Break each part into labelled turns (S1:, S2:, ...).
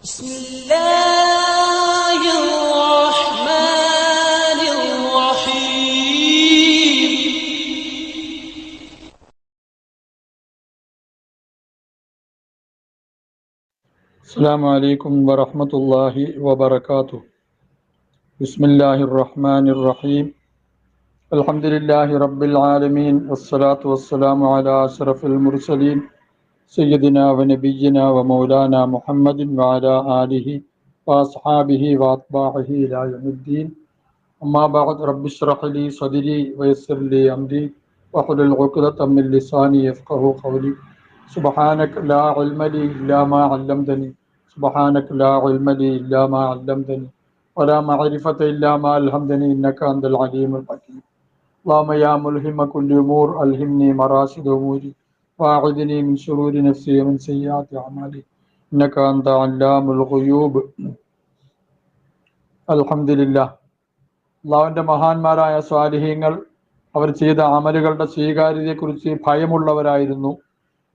S1: بسم الله الرحمن الرحيم.
S2: السلام عليكم ورحمة الله وبركاته. بسم الله الرحمن الرحيم. الحمد لله رب العالمين والصلاة والسلام على أشرف المرسلين سيدنا ونبينا ومولانا محمد وعلى آله وأصحابه وأتباعه إلى يوم الدين. أما بعد رب اشرح لي صدري ويسر لي أمري واحلل عقدة من لساني يفقهوا قولي. سبحانك لا علم لي إلا ما علمتني سبحانك لا علم لي إلا ما علمتني ولا معرفة إلا ما ألهمتني إنك أنت العليم الحكيم. اللهم يا ملهم كل أمور ألهمني مراشد أموري وأعذني من شرور نفسي ومن سيئات أعمالي إنك أنت علام الغيوب. الحمد لله. അള്ളാഹുവിൻ്റെ മഹാന്മാരായ സ്വാലിഹീങ്ങൾ അവർ ചെയ്ത അമലുകളുടെ സ്വീകാര്യതയെക്കുറിച്ച് ഭയമുള്ളവരായിരുന്നു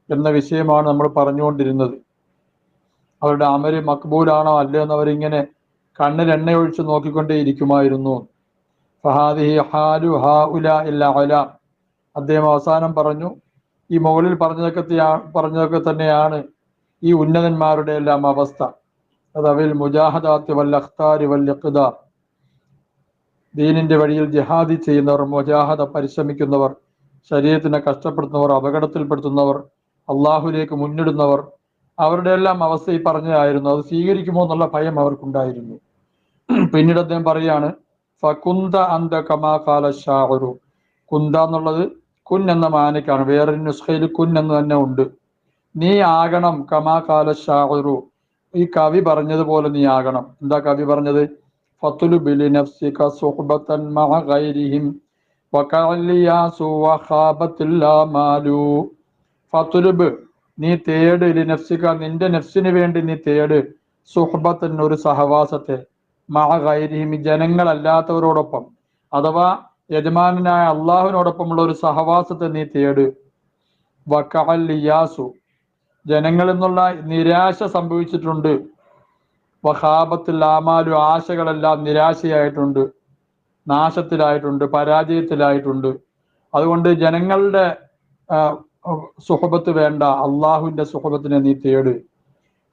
S2: എന്ന വിഷയമാണ് നമ്മൾ പറഞ്ഞുകൊണ്ടിരുന്നത്. അവരുടെ അമല് മക്ബൂലാണോ അല്ലയോ എന്നവരിങ്ങനെ കണ്ണിൽ എണ്ണയൊഴിച്ച് നോക്കിക്കൊണ്ടേയിരിക്കുമായിരുന്നു. ഫഹാദിഹി ഹാലു ഹഉലാഇൽ അഅ്ലാ. അദ്ദേഹം അവസാനം പറഞ്ഞു, ഈ മുകളിൽ പറഞ്ഞതൊക്കെ തന്നെയാണ് ഈ ഉന്നതന്മാരുടെ എല്ലാം അവസ്ഥ. അതവിൽ മുജാഹദാത്ത് വൽ അഖ്താരി വൽ ഇഖ്താർ. ദീനിന്റെ വഴിയിൽ ജിഹാദി ചെയ്യുന്നവർ, മുജാഹദ പരിശ്രമിക്കുന്നവർ, ശരീരത്തിനെ കഷ്ടപ്പെടുത്തുന്നവർ, അപകടത്തിൽപ്പെടുത്തുന്നവർ, അള്ളാഹുലേക്ക് മുന്നിടുന്നവർ, അവരുടെ എല്ലാം അവസ്ഥ ഈ പറഞ്ഞതായിരുന്നു. അത് സ്വീകരിക്കുമോ എന്നുള്ള ഭയം അവർക്കുണ്ടായിരുന്നു. പിന്നീട് അദ്ദേഹം പറയാണ്, ഫകുന്ത അന്ത കമാ ഖാല ഷാഇറു. കുന്ത എന്നുള്ളത് കുൻ എന്ന മാനയ്ക്കാണ്. വേറൊരു നുസ്ഖയിൽ കുൻ എന്ന് തന്നെ ഉണ്ട്. നീ ആകണം കമാ ഖാല ഷാഇറു, ഈ കവി പറഞ്ഞതുപോലെ നീ ആകണം. എന്താ കവി പറഞ്ഞത്? ഫത്ലുബ് ലിനഫ്സിക സുഹ്ബതൻ മഅ ഗൈരിഹിം വകഅലിയാസു വഖാബത്തുൽ ആമാലു. ഫത്ലുബ്, നീ തേട്, ലിനഫ്സിക, നിന്റെ നഫ്സിന് വേണ്ടി നീ തേട്, സുഹ്ബത്തൻ, ഒരു സഹവാസത്തെ, മഅ ഗൈരിഹിം, ജനങ്ങളല്ലാത്തവരോടൊപ്പം, അഥവാ യജമാനായ അള്ളാഹുവിനോടൊപ്പമുള്ള ഒരു സഹവാസത്തെ നീ തേട്. വകഅലിയാസു, ജനങ്ങളിൽ നിന്നുള്ള നിരാശ സംഭവിച്ചിട്ടുണ്ട്. വഖാബത്തുൽ ആമാലു, ആശകളെല്ലാം നിരാശയായിട്ടുണ്ട്, നാശത്തിലായിട്ടുണ്ട്, പരാജയത്തിലായിട്ടുണ്ട്. അതുകൊണ്ട് ജനങ്ങളുടെ സുഹബത്ത് വേണ്ട, അള്ളാഹുവിന്റെ സുഹബത്തിനെ നീ തേട്.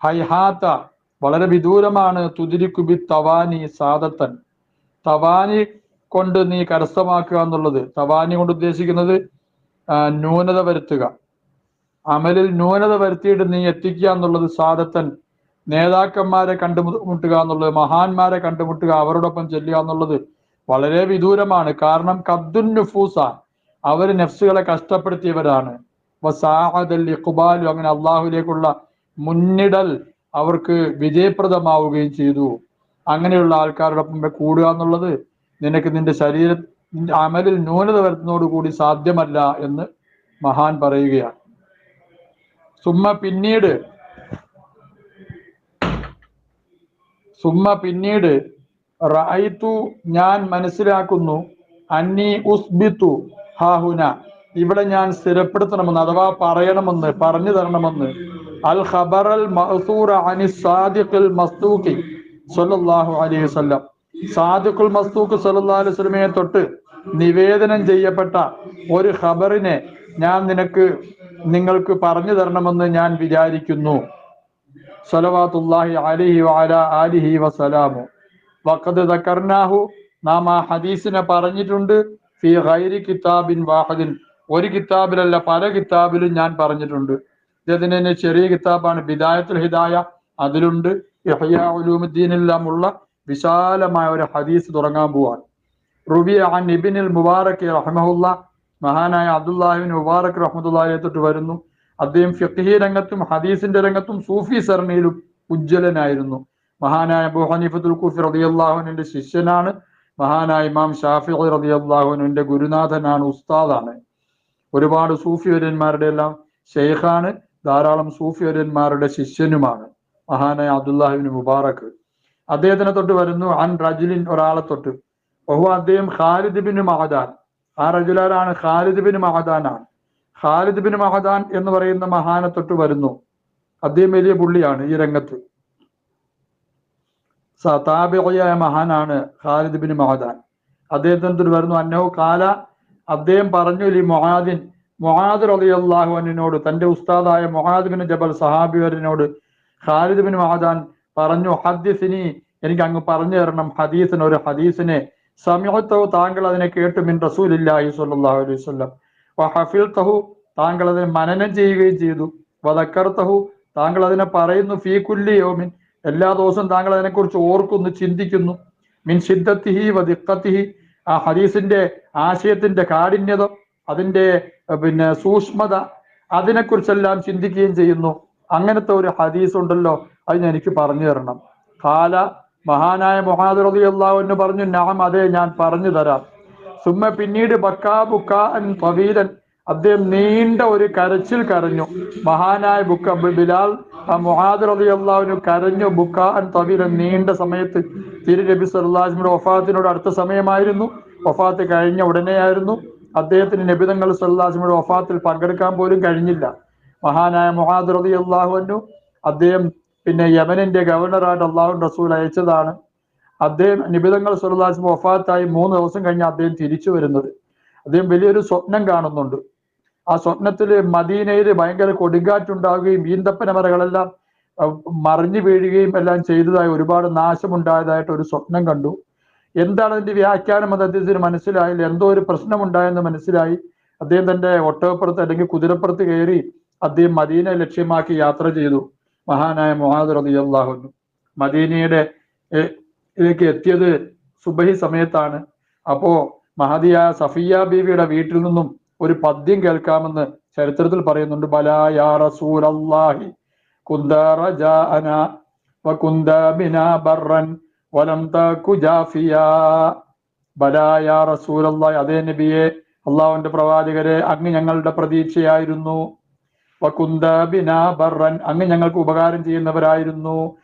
S2: ഹൈഹാത്ത, വളരെ വിദൂരമാണ്, തുദിരിക്കുബി തവാനി സാദത്തൻ, തവാനി കൊണ്ട് നീ കരസ്ഥമാക്കുക എന്നുള്ളത്. തവാനി കൊണ്ട് ഉദ്ദേശിക്കുന്നത് ന്യൂനത വരുത്തുക, അമലിൽ ന്യൂനത വരുത്തിയിട്ട് നീ എത്തിക്കുക എന്നുള്ളത്. സാദത്തൻ, നേതാക്കന്മാരെ കണ്ടുമുട്ടുക എന്നുള്ളത്, മഹാന്മാരെ കണ്ടുമുട്ടുക, അവരോടൊപ്പം ചെല്ലുക എന്നുള്ളത് വളരെ വിദൂരമാണ്. കാരണം കദ്ദുൻ നുഫൂസ, അവർ നഫ്സുകളെ കഷ്ടപ്പെടുത്തിയവരാണ്. വസാഅദൽ ഇഖ്ബാലു, അങ്ങനെ അള്ളാഹുലേക്കുള്ള മുന്നിടൽ അവർക്ക് വിജയപ്രദമാവുകയും ചെയ്തു. അങ്ങനെയുള്ള ആൾക്കാരോടൊപ്പം കൂടുക എന്നുള്ളത് നിനക്ക് നിന്റെ നിന്റെ അമലിൽ ന്യൂനത വരുത്തുന്നതോടുകൂടി സാധ്യമല്ല എന്ന് മഹാൻ പറയുകയാണ്. പിന്നീട് റഅയ്തു, ഞാൻ മനസ്സിലാക്കുന്നു, അന്നി ഉസ്ബിതു ഹാഹുന, ഇവിടെ ഞാൻ സ്ഥിരപ്പെടുത്തണമെന്ന്, അഥവാ പറയണമെന്ന്, പറഞ്ഞു തരണമെന്ന്, അൽ ഖബറൽ മഅ്സൂറ അനി സാദിഖുൽ മസ്ദൂഖി സ്വല്ലല്ലാഹു അലൈഹി വസല്ലം, സാദിഖുൽ മസ്ദൂഖ് സ്വല്ലല്ലാഹു അലൈഹി വസല്ലമയെ തൊട്ട് നിവേദനം ചെയ്യപ്പെട്ട ഒരു ഖബറിനെ ഞാൻ നിങ്ങൾക്ക് പറഞ്ഞു തരണമെന്ന് ഞാൻ വിചാരിക്കുന്നു. സ്വലവാത്തുല്ലാഹി അലൈഹി വഅലാ ആലിഹി വസലാമു. വഖദ് ദക്കർനാഹു, നാം ആ ഹദീസിനെ പറഞ്ഞിട്ടുണ്ട്. ഫീ ഗൈരി കിതാബിൻ വാഹിദിൻ, ഒരു കിതാബിലല്ല, പല കിതാബിലും ഞാൻ പറഞ്ഞിട്ടുണ്ട്. ഇതിന് ചെറിയ കിതാബാണ് ബിദായത്തുൽ ഹിദായ, അതിലുണ്ട്. ഇഹ്യാ ഉലൂമുദ്ദീനെല്ലാം ഉള്ള വിശാലമായ ഒരു ഹദീസ് തുടങ്ങാൻ പോവാണ്. റുബിയ അൻ ഇബ്നുൽ മുബാറക് റഹ്മഹുല്ലാഹ്, മഹാനായ അബ്ദുല്ലാഹിബ്നു മുബാറക് റഹ്മത്തുള്ളാഹിയെ തൊട്ട് വരുന്നു. അദ്ദേഹം ഫിഖ്ഹി രംഗത്തും ഹദീസിന്റെ രംഗത്തും സൂഫി സരണിയിലും ഉജ്ജ്വലനായിരുന്നു. മഹാനായ അബൂ ഹനീഫത്തുൽ കൂഫി റളിയല്ലാഹു അൻഹുവിന്റെ ശിഷ്യനാണ്. മഹാനായ ഇമാം ഷാഫിഈ റളിയല്ലാഹു അൻഹുവിന്റെ ഗുരുനാഥനാണ്, ഉസ്താദാണ്. ഒരുപാട് സൂഫി വര്യന്മാരുടെ എല്ലാം ഷെയ്ഖാണ്, ധാരാളം സൂഫി വര്യന്മാരുടെ ശിഷ്യനുമാണ് മഹാനായ അബ്ദുല്ലാഹിബ്നു മുബാറക്. അദ്ദേഹത്തിനെ തൊട്ട് വരുന്നു അൻ റജുലിൻ, ഒരാളെ തൊട്ട്. അദ്ദേഹം ഖാലിദ് ബിൻ മഅദാൻ. ആ റജുലാണ് ഖാലിദ് ബിൻ മഅദാനാണ്. ഖാലിദ് ബിൻ മഅദാൻ എന്ന് പറയുന്ന മഹാനെ തൊട്ട് വരുന്നു. അദ്ദേഹം വലിയ പുള്ളിയാണ് ഈ രംഗത്ത്. താബിഈയായ മഹാനാണ് ഖാലിദ് ബിൻ മഅദാൻ. അദ്ദേഹത്തിന് വരുന്നു അന്നഹു കാല, അദ്ദേഹം പറഞ്ഞു ലി മുആദിൻ, മുആദ് റളിയല്ലാഹു അൻഹുവിനോട്, തന്റെ ഉസ്താദായ മുആദ് ബിൻ ജബൽ സഹാബിവരനോട് ഖാലിദ് ബിൻ മഅദാൻ പറഞ്ഞു, ഹദ്ദിസ്നി, എനിക്ക് അങ്ങ് പറഞ്ഞു തരണം, ഹദീസിന്, ഒരു ഹദീസിനെ, സമിഅ്തഹു, താങ്കൾ അതിനെ കേട്ടു, മിൻ റസൂലില്ലാഹി സ്വല്ലല്ലാഹു അലൈഹി വസല്ലം, വഹഫിൽതഹു, താങ്കൾ അതിനെ മനനം ചെയ്യുകയും ചെയ്തു, വദക്കർതഹു, താങ്കൾ അതിനെ പറയുന്നു, ഫീ കുല്ലി യൗമിൻ, എല്ലാ ദിവസവും താങ്കൾ അതിനെക്കുറിച്ച് ഓർക്കുന്നു, ചിന്തിക്കുന്നു, മിൻ ശിദ്ദത്തിഹി വദിഖത്തിഹി, ആ ഹദീസിന്റെ ആശയത്തിന്റെ കാഠിന്യത, അതിന്റെ സൂക്ഷ്മത, അതിനെക്കുറിച്ചെല്ലാം ചിന്തിക്കുകയും ചെയ്യുന്നു. അങ്ങനത്തെ ഒരു ഹദീസ് ഉണ്ടല്ലോ, അത് എനിക്ക് പറഞ്ഞു തരണം. കാല, മഹാനായ മുആദ് റളിയല്ലാഹു അൻഹു പറഞ്ഞു, നഅം, അതെ, ഞാൻ പറഞ്ഞു തരാം. സുമ്മ, പിന്നീട് ബക്കാ ബുക്കാഅൻ തവീലൻ, അദ്ദേഹം നീണ്ട ഒരു കരച്ചിൽ കരഞ്ഞു. മഹാനായ ബിലാൽ മുആദ് റളിയല്ലാഹു അൻഹു കരഞ്ഞു, ബുക്കാഅൻ തവീലൻ, നീണ്ട സമയത്ത്. തിരു നബി സല്ലല്ലാഹു അലൈഹി വസല്ലം വഫാത്തിനോട് അടുത്ത സമയമായിരുന്നു, വഫാത്ത് കഴിഞ്ഞ ഉടനെയായിരുന്നു. അദ്ദേഹത്തിന് നബി തങ്ങൾ സല്ലല്ലാഹു അലൈഹി വസല്ലം വഫാത്തിൽ പങ്കെടുക്കാൻ പോലും കഴിഞ്ഞില്ല. മഹാനായ മുആദ് റളിയല്ലാഹു അൻഹു, അദ്ദേഹം യമനിന്റെ ഗവർണറായിട്ട് അള്ളാഹുവിന്റെ റസൂൽ അയച്ചതാണ്. അദ്ദേഹം നബി തങ്ങൾ സല്ലല്ലാഹു അലൈഹി വസല്ലം വഫാത്തായി 3 ദിവസം കഴിഞ്ഞ് അദ്ദേഹം തിരിച്ചു വരുന്നത്. അദ്ദേഹം വലിയൊരു സ്വപ്നം കാണുന്നുണ്ട്. ആ സ്വപ്നത്തിൽ മദീനയിൽ ഭയങ്കര കൊടുങ്കാറ്റുണ്ടാവുകയും ഈന്തപ്പനമരകളെല്ലാം മറിഞ്ഞു വീഴുകയും എല്ലാം ചെയ്തതായി, ഒരുപാട് നാശമുണ്ടായതായിട്ട് ഒരു സ്വപ്നം കണ്ടു. എന്താണ് അതിന്റെ വ്യാഖ്യാനം എന്ന് അദ്ദേഹത്തിന് മനസ്സിലായില്ല. എന്തോ ഒരു പ്രശ്നമുണ്ടായെന്ന് മനസ്സിലായി. അദ്ദേഹം തന്റെ ഒട്ടകപ്പുറത്ത് അല്ലെങ്കിൽ കുതിരപ്പുറത്ത് കയറി അദ്ദേഹം മദീന ലക്ഷ്യമാക്കി യാത്ര ചെയ്തു. മഹാനായ മുആദ് റളിയല്ലാഹു അൻഹു മദീനയുടെ ലേക്ക് എത്തിയത് സുബഹി സമയത്താണ്. അപ്പോ മഹദിയായ സഫിയ ബീവിയുടെ വീട്ടിൽ നിന്നും ഒരു പദ്യം കേൾക്കാമെന്ന് ചരിത്രത്തിൽ പറയുന്നുണ്ട്. ബലാ യാ റസൂലല്ലാഹി കുന്ത റജാഅനാ വകുന്ത ബിനാ ബർറൻ വലം തകു ജാഫിയാ. ബലാ യാ റസൂലല്ലാഹി, അതേ നബിയെ, അള്ളാഹുവിന്റെ പ്രവാചകരെ, അങ്ങ് ഞങ്ങളുടെ പ്രതീക്ഷയായിരുന്നു. വകുന്ത ബിനാ ബർറൻ, അങ്ങ് ഞങ്ങൾക്ക് ഉപകാരം ചെയ്യുന്നവരായിരുന്നു.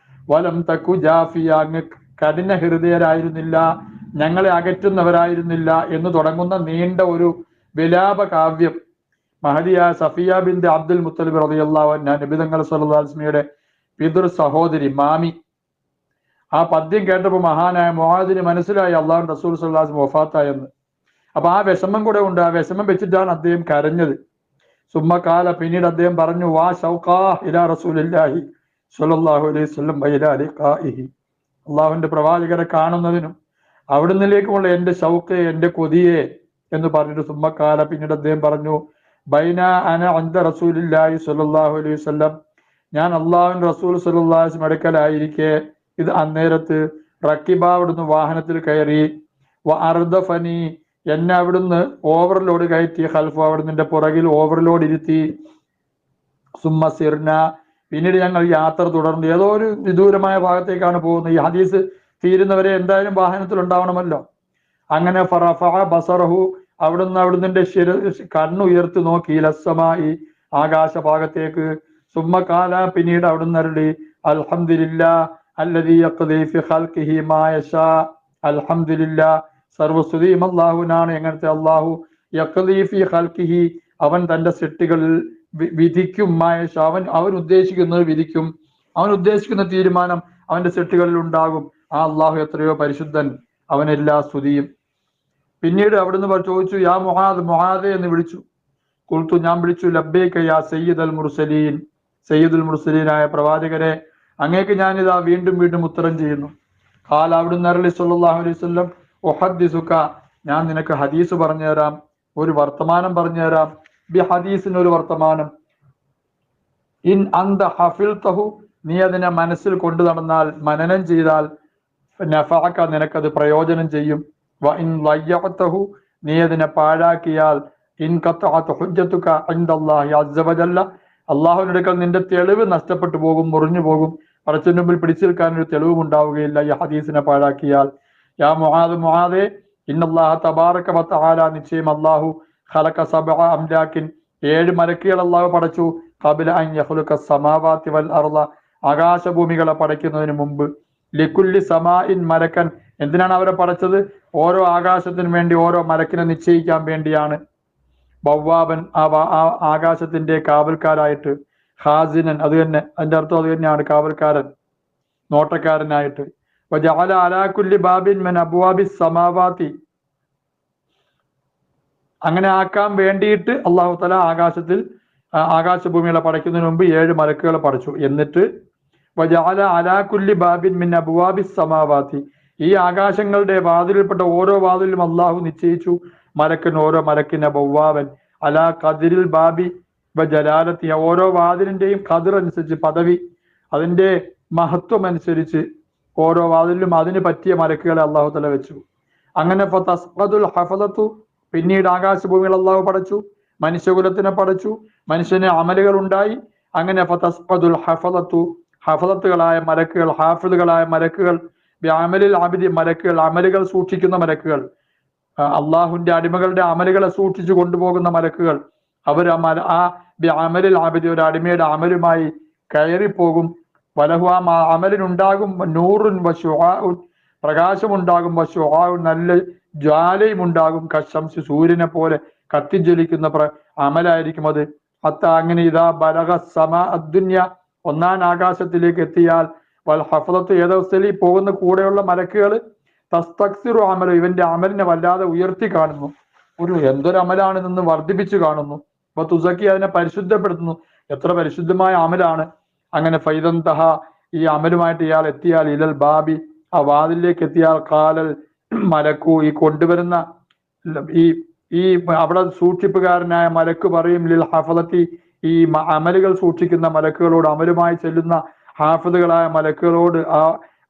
S2: വലം തകു ജാഫിയ, അങ്ങ് കഠിന ഹൃദയരായിരുന്നില്ല, ഞങ്ങളെ അകറ്റുന്നവരായിരുന്നില്ല എന്ന് തുടങ്ങുന്ന നീണ്ട ഒരു വിലാപ കാവ്യം മഹദിയായ സഫിയ ബിൻത് അബ്ദുൽ മുത്തലിബ് റളിയല്ലാഹു അൻഹ, നബി തങ്ങൾ സല്ലല്ലാഹു അലൈഹി വസല്ലമയുടെ പിതൃ സഹോദരി, മാമി, ആ പദ്യം കേട്ടപ്പോൾ മഹാനായ മുആദിന് മനസ്സിലായി അള്ളാഹുവിന്റെ റസൂൽ സല്ലല്ലാഹു അലൈഹി വസല്ലം വഫാത്തായെന്ന്. അപ്പൊ ആ വിഷമം കൂടെ ഉണ്ട്. ആ വിഷമം വെച്ചിട്ടാണ് അദ്ദേഹം കരഞ്ഞത്. സുമ്മക്കാല, പിന്നീട് അദ്ദേഹം പറഞ്ഞു, വാ ശൗഖാ ഇലാ റസൂലില്ലാഹി സ്വല്ലല്ലാഹു അലൈഹി വസല്ലം വഇലാ ലിഖാഇഹി, അള്ളാഹുവിന്റെ പ്രവാചകരെ കാണുന്നതിനും അവിടുന്നിലേക്കുമുള്ള എന്റെ ഷൗഖ്, എന്റെ കൊതിയെ എന്ന് പറഞ്ഞിട്ട് സുമ്മക്കാല, പിന്നീട് അദ്ദേഹം പറഞ്ഞു, ബൈന അന അൻദ റസൂലില്ലാഹി സ്വല്ലല്ലാഹു അലൈഹി വസല്ലം, ഞാൻ അള്ളാഹുവിന്റെ റസൂൽ സ്വല്ലല്ലാഹു അലൈഹി വസല്ലം അടുക്കലായിരിക്കെ, ഇത് അന്നേരത്ത്, റക്കിബ, അവിടുന്ന് വാഹനത്തിൽ കയറി, വ അർദഫനി, എന്നെ അവിടുന്ന് ഓവർലോഡ് കയറ്റി, ഖൽഫ, അവിടുന്ന് പുറകിൽ ഓവർലോഡ് ഇരുത്തി, സുമ്മ സിർന, പിന്നീട് ഞങ്ങൾ യാത്ര തുടർന്നു. ഏതോ ഒരു വിദൂരമായ ഭാഗത്തേക്കാണ് പോകുന്നത്. ഈ ഹദീസ് തീരുന്നവരെ എന്തായാലും വാഹനത്തിൽ ഉണ്ടാവണമല്ലോ. അങ്ങനെ ഫറഫഅ ബസറഹു, അവിടുന്ന് കണ്ണുയർത്തി നോക്കി, ലസ്സമായി, ആകാശഭാഗത്തേക്ക്. സുമ്മകാല, പിന്നീട് അവിടുന്ന് അരുളി, അൽഹംദുലില്ലാ അല്ലദീ യഖ്ദീ ഫി ഖൽഖിഹി മാ യശാ, അൽഹംദുലില്ലാ, സർവസ്തുതിയും അല്ലാഹുവിനാണ്, എങ്ങനത്തെ അല്ലാഹു, യഖ്ദീ ഫി ഖൽഖിഹി, അവൻ തന്റെ സൃഷ്ടികളിൽ വിധിക്കും, മാ യശാ, അവൻ ഉദ്ദേശിക്കുന്നത് വിധിക്കും, അവൻ ഉദ്ദേശിക്കുന്ന തീരുമാനം അവന്റെ സൃഷ്ടികളിൽ ഉണ്ടാകും. ആ അള്ളാഹു എത്രയോ പരിശുദ്ധൻ, അവനെല്ലാ സ്തുതിയും. പിന്നീട് അവിടുന്ന് ചോദിച്ചു, യാ മുആദ്, മുആദെ എന്ന് വിളിച്ചു. ഖുൽതു, ഞാൻ വിളിച്ചു, ലബ്ബൈക യാ സയ്യിദൽ മുർസലീൻ, സയ്യിദുൽ മുർസലീനായ പ്രവാചകരെ, അങ്ങേക്ക് ഞാനിതാ വീണ്ടും വീണ്ടും ഉത്തരം ചെയ്യുന്നു. ഖാല, അവിടുന്ന് അരുളി സ്വല്ലല്ലാഹു അലൈഹി വസല്ലം, ഉഹദ്ദിസുക, ഞാൻ നിനക്ക് ഹദീസ് പറഞ്ഞു തരാം, ഒരു വർത്തമാനം പറഞ്ഞു തരാം. ബി ഹദീസിന്, ഒരു വർത്തമാനം. ഇൻ അന്ത ഹഫിൽതഹു, നീ അതിനെ മനസ്സിൽ കൊണ്ടു നടന്നാൽ, മനനം ചെയ്താൽ, നഫഅക, നിനക്കത് പ്രയോജനം ചെയ്യും. വ ഇൻ ലയ്യഅതഹു, നീ അതിനെ പാഴാക്കിയാൽ, ഇൻ ഖതഅത ഹുജ്ജതുക ഇൻദല്ലാഹി അസ്സ വജല്ല, അല്ലാഹുവിന്റെ അടുക്കൽ നിന്റെ തെളിവ് നഷ്ടപ്പെട്ടു പോകും, മുറിഞ്ഞു പോകും. പടച്ചവന്റെ മുമ്പിൽ പിടിച്ചു നിൽക്കാൻ ഒരു തെളിവും ഉണ്ടാവുകയില്ല ഈ ഹദീസിനെ പാഴാക്കിയാൽ. യാ മുആദ്, മുആദെ, ഇന്നല്ലാഹ തബാറക വ തആല, നിശ്ചയം അല്ലാഹു, ഖലഖ സബ്അ അംലാകിൻ, 7 മലക്കുകൾ അല്ലാഹു പടച്ചു, ഖബല അൻ യഖ്ലുഖ സമാവാതി വൽ അർള, ആകാശഭൂമികളെ പടയ്ക്കുന്നതിന് മുമ്പ്. ലികുല്ലി സമാഇൻ മലക്കൻ, എന്തിനാണ് അവരെ പടച്ചത്? ഓരോ ആകാശത്തിനു വേണ്ടി ഓരോ മലക്കിനെ നിശ്ചയിക്കാൻ വേണ്ടിയാണ്. ബവ്വാബൻ, ആകാശത്തിന്റെ കാവൽക്കാരായിട്ട്. ഖാസിനൻ, അത് തന്നെ, അതിന്റെ അർത്ഥം അത് തന്നെയാണ്, കാവൽക്കാരൻ, നോട്ടക്കാരനായിട്ട്. വജഅല അലാ കുല്ലി ബാബിൻ മിൻ അബ്വാബിസ് സമാവാതി, അങ്ങനെ ആക്കാൻ വേണ്ടിയിട്ട് അല്ലാഹു തആല ആകാശഭൂമികളെ പടയ്ക്കുന്നതിന് മുമ്പ് 7 മലക്കുകളെ പടച്ചു. എന്നിട്ട് വജഅല അലാ കുല്ലി ബാബിൻ മിൻ അബ്വാബിസ് സമാവാതി, ഈ ആകാശങ്ങളുടെ വാതിലിൽപ്പെട്ട ഓരോ വാതിലും അള്ളാഹു നിശ്ചയിച്ചു ഓരോ മലക്കിനെ ബവ്വാബൻ അലാ ഖദ്രിൽ ബാബി വ ജലാലത്തി, ഓരോ വാതിലിന്റെയും ഖദർ അനുസരിച്ച്, പദവി, അതിന്റെ മഹത്വം അനുസരിച്ച് ഓരോ വാതിലും അതിന് പറ്റിയ മലക്കുകളെ അള്ളാഹു തആല വെച്ചു. അങ്ങനെ ഫതസ്ഖദുൽ ഹഫളത്തു, പിന്നീട് ആകാശഭൂമികൾ അള്ളാഹു പടച്ചു, മനുഷ്യകുലത്തിനെ പടച്ചു, മനുഷ്യന് അമലുകൾ ഉണ്ടായി. അങ്ങനെ ഫതസ്ഖദുൽ ഹഫളത്തു, ഹഫളത്തുകളായ മലക്കുകൾ, ഹാഫിളുകളായ മലക്കുകൾ, ബിഅമലിൽ അബ്ദി, മലക്കുകൾ അമലുകൾ സൂക്ഷിക്കുന്ന മലക്കുകൾ, അള്ളാഹുവിന്റെ അടിമകളുടെ അമലുകളെ സൂക്ഷിച്ചു കൊണ്ടുപോകുന്ന മലക്കുകൾ, അവർ ആ ബിഅമലിൽ അബ്ദി, ഒരു അടിമയുടെ അമലുമായി കയറിപ്പോകും. വലഹു, ആ അമലിനുണ്ടാകും നൂറുൻ വശുആഉൻ, പ്രകാശമുണ്ടാകും, വശുആഉൻ, നല്ല ജ്വാലയും ഉണ്ടാകും, കശംസി, സൂര്യനെ പോലെ കത്തിജ്വലിക്കുന്ന അമലായിരിക്കും അത്. ഹത്താ, അങ്ങനെ ഇദാ ബലഗ സമാ അദ്ദുന്യ, ഒന്നാം ആകാശത്തിലേക്ക് എത്തിയാൽ, വൽ ഹഫളത്തു, ഏതവസ്ഥയിൽ പോകുന്ന കൂടെയുള്ള മലക്കുകൾ തസ്തക്സിറു അമലു, ഇവന്റെ അമലിനെ വല്ലാതെ ഉയർത്തി കാണുന്നു, എന്തൊരു അമലാണ് നിന്ന് വർദ്ധിപ്പിച്ചു കാണുന്നു. അപ്പൊ തുസക്കി, അതിനെ പരിശുദ്ധപ്പെടുത്തുന്നു, എത്ര പരിശുദ്ധമായ അമലാണ്. അങ്ങനെ ഫൈദന്തഹ, ഈ അമലുമായിട്ട് ഇയാൾ എത്തിയാൽ, ഇലൽ ബാബി, ആ വാതിലേക്ക് എത്തിയാൽ, കാലൽ മലക്കു, ഈ കൊണ്ടുവരുന്ന ഈ അവിടെ സൂക്ഷിപ്പുകാരനായ മലക്ക് പറയും, ലിൽ ഹഫളത്തി, ഈ അമലുകൾ സൂക്ഷിക്കുന്ന മലക്കുകളോട്, അമലുമായി ചെല്ലുന്ന ഹാഫിദുകളായ മലക്കുകളോട് ആ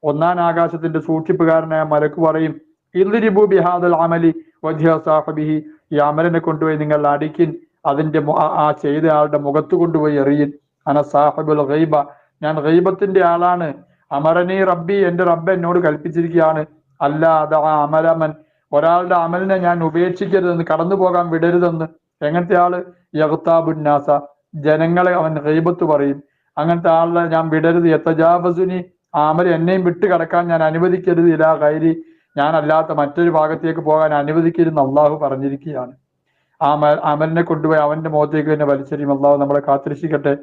S2: ഒന്നാം ആകാശത്തിന്റെ സൂക്ഷിപ്പുകാരനായ മലക്ക് പറയും, ഇദ്രിബു ബിഹാദൽ അമലി വജ്ഹ സാഹിബിഹി, ഈ അമലിനെ കൊണ്ടുപോയി നിങ്ങൾ അടിക്കിൻ, അതിന്റെ ആ ചെയ്ത ആളുടെ മുഖത്ത് കൊണ്ടുപോയി എറിയിൻ. അന സാഹിബുൽ ഗൈബ, ഞാൻ ഗൈബത്തിന്റെ ആളാണ്. അമറനി റബ്ബി, എന്റെ റബ്ബ് എന്നോട് കൽപ്പിച്ചിരിക്കുകയാണ്, അല്ല അത അമലമൻ, ഒരാളുടെ അമലിനെ ഞാൻ ഉപേക്ഷിക്കരുതെന്ന്, കടന്നു പോകാൻ വിടരുതെന്ന്. എങ്ങനത്തെ ആള്? യഗ്താബുന്നാസ, ജനങ്ങളെ അവൻ ഗൈബത്ത് പറയും, അങ്ങനത്തെ ആളെ ഞാൻ വിടരുത്. യതജാവസുനി, ആ അമൽ എന്നെയും വിട്ട് കടക്കാൻ ഞാൻ അനുവദിക്കരുത്. ഇലാ ഗൈരി, ഞാൻ അല്ലാത്ത മറ്റൊരു ഭാഗത്തേക്ക് പോകാൻ അനുവദിക്കരുതെന്ന് അള്ളാഹു പറഞ്ഞിരിക്കുകയാണ്. ആ അമലിനെ കൊണ്ടുപോയി അവന്റെ മുഖത്തേക്ക് തന്നെ വലിച്ചെറിയും. അള്ളാഹു നമ്മളെ കാത്തിരക്ഷിക്കട്ടെ.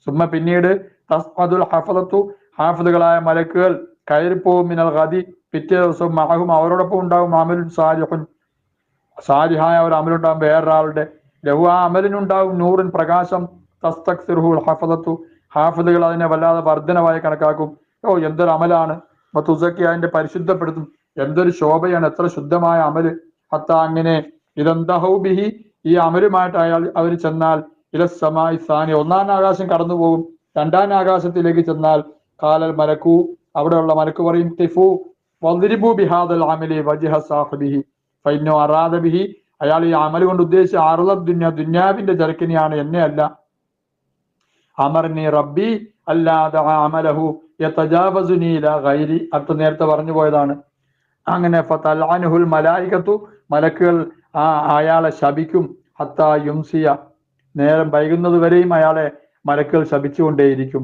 S2: സുമ്മ, പിന്നീട് തസ്അദുൽ ഹഫളത്തു, ഹാഫിദുകളായ മലക്കുകൾ കയറിപ്പോവും. മിനൽ ഗദി, പിറ്റേ ദിവസം മഅഹും, അവരോടൊപ്പം ഉണ്ടാവും, അമലുൻ സാലിഹുൻ, സാലിഹായ ഒരു അമലുണ്ടാവും വേറൊരാളുടെ. ലഹു, ആ അമലിനുണ്ടാവും നൂറിൻ, പ്രകാശം. തസ്തക്സിറുഹുൽ ഹഫളത്തു, ഹാഫിദുകൾ അതിനെ വല്ലാതെ വർധനവായി കണക്കാക്കും. എന്തൊരു അമലാണ്. തുസക്കി, അതിന്റെ പരിശുദ്ധപ്പെടുത്തും, എന്തൊരു ശോഭയാണ്, എത്ര ശുദ്ധമായ അമല്. ഹത്താ, അങ്ങനെ ഇദന്തഹൗ ബിഹി, ഈ അമലുമായിട്ട് അവർ ചെന്നാൽ, ഇലസ്സമായി സാനി, ഒന്നാം ആകാശം കടന്നു പോകും. രണ്ടാം ആകാശത്തിലേക്ക് ചെന്നാൽ, കാലൽ മലക്കു, അവിടെയുള്ള മലക്ക് പറയും, തിഫു വദ്രിബു ബിഹാദൽ അമലി വജ്ഹ സാഹിബിഹി ഫൈനോ അറാദ ബിഹി, അയാൾ ഈ അമൽ കൊണ്ട് ഉദ്ദേശിച്ച അർളദ് ദുനിയ, ദുന്യാവിന്റെ ചരക്കിനെയാണ്, എന്നെ അല്ല. അമർനി റബ്ബി അല്ലാതെ അമലഹു യതജാവസുനി ഇലാ ഗൈരി, അർത്ഥം നേരത്തെ പറഞ്ഞു പോയതാണ്. അങ്ങനെ ഫതൽഅനുഹുൽ മലായികത്തു, മലക്കുകൾ അയാളെ ശപിക്കും. ഹത്താ യുംസിയ, നേരം വൈകുന്നത് വരെയും അയാളെ മലക്കുകൾ ശപിച്ചുകൊണ്ടേയിരിക്കും.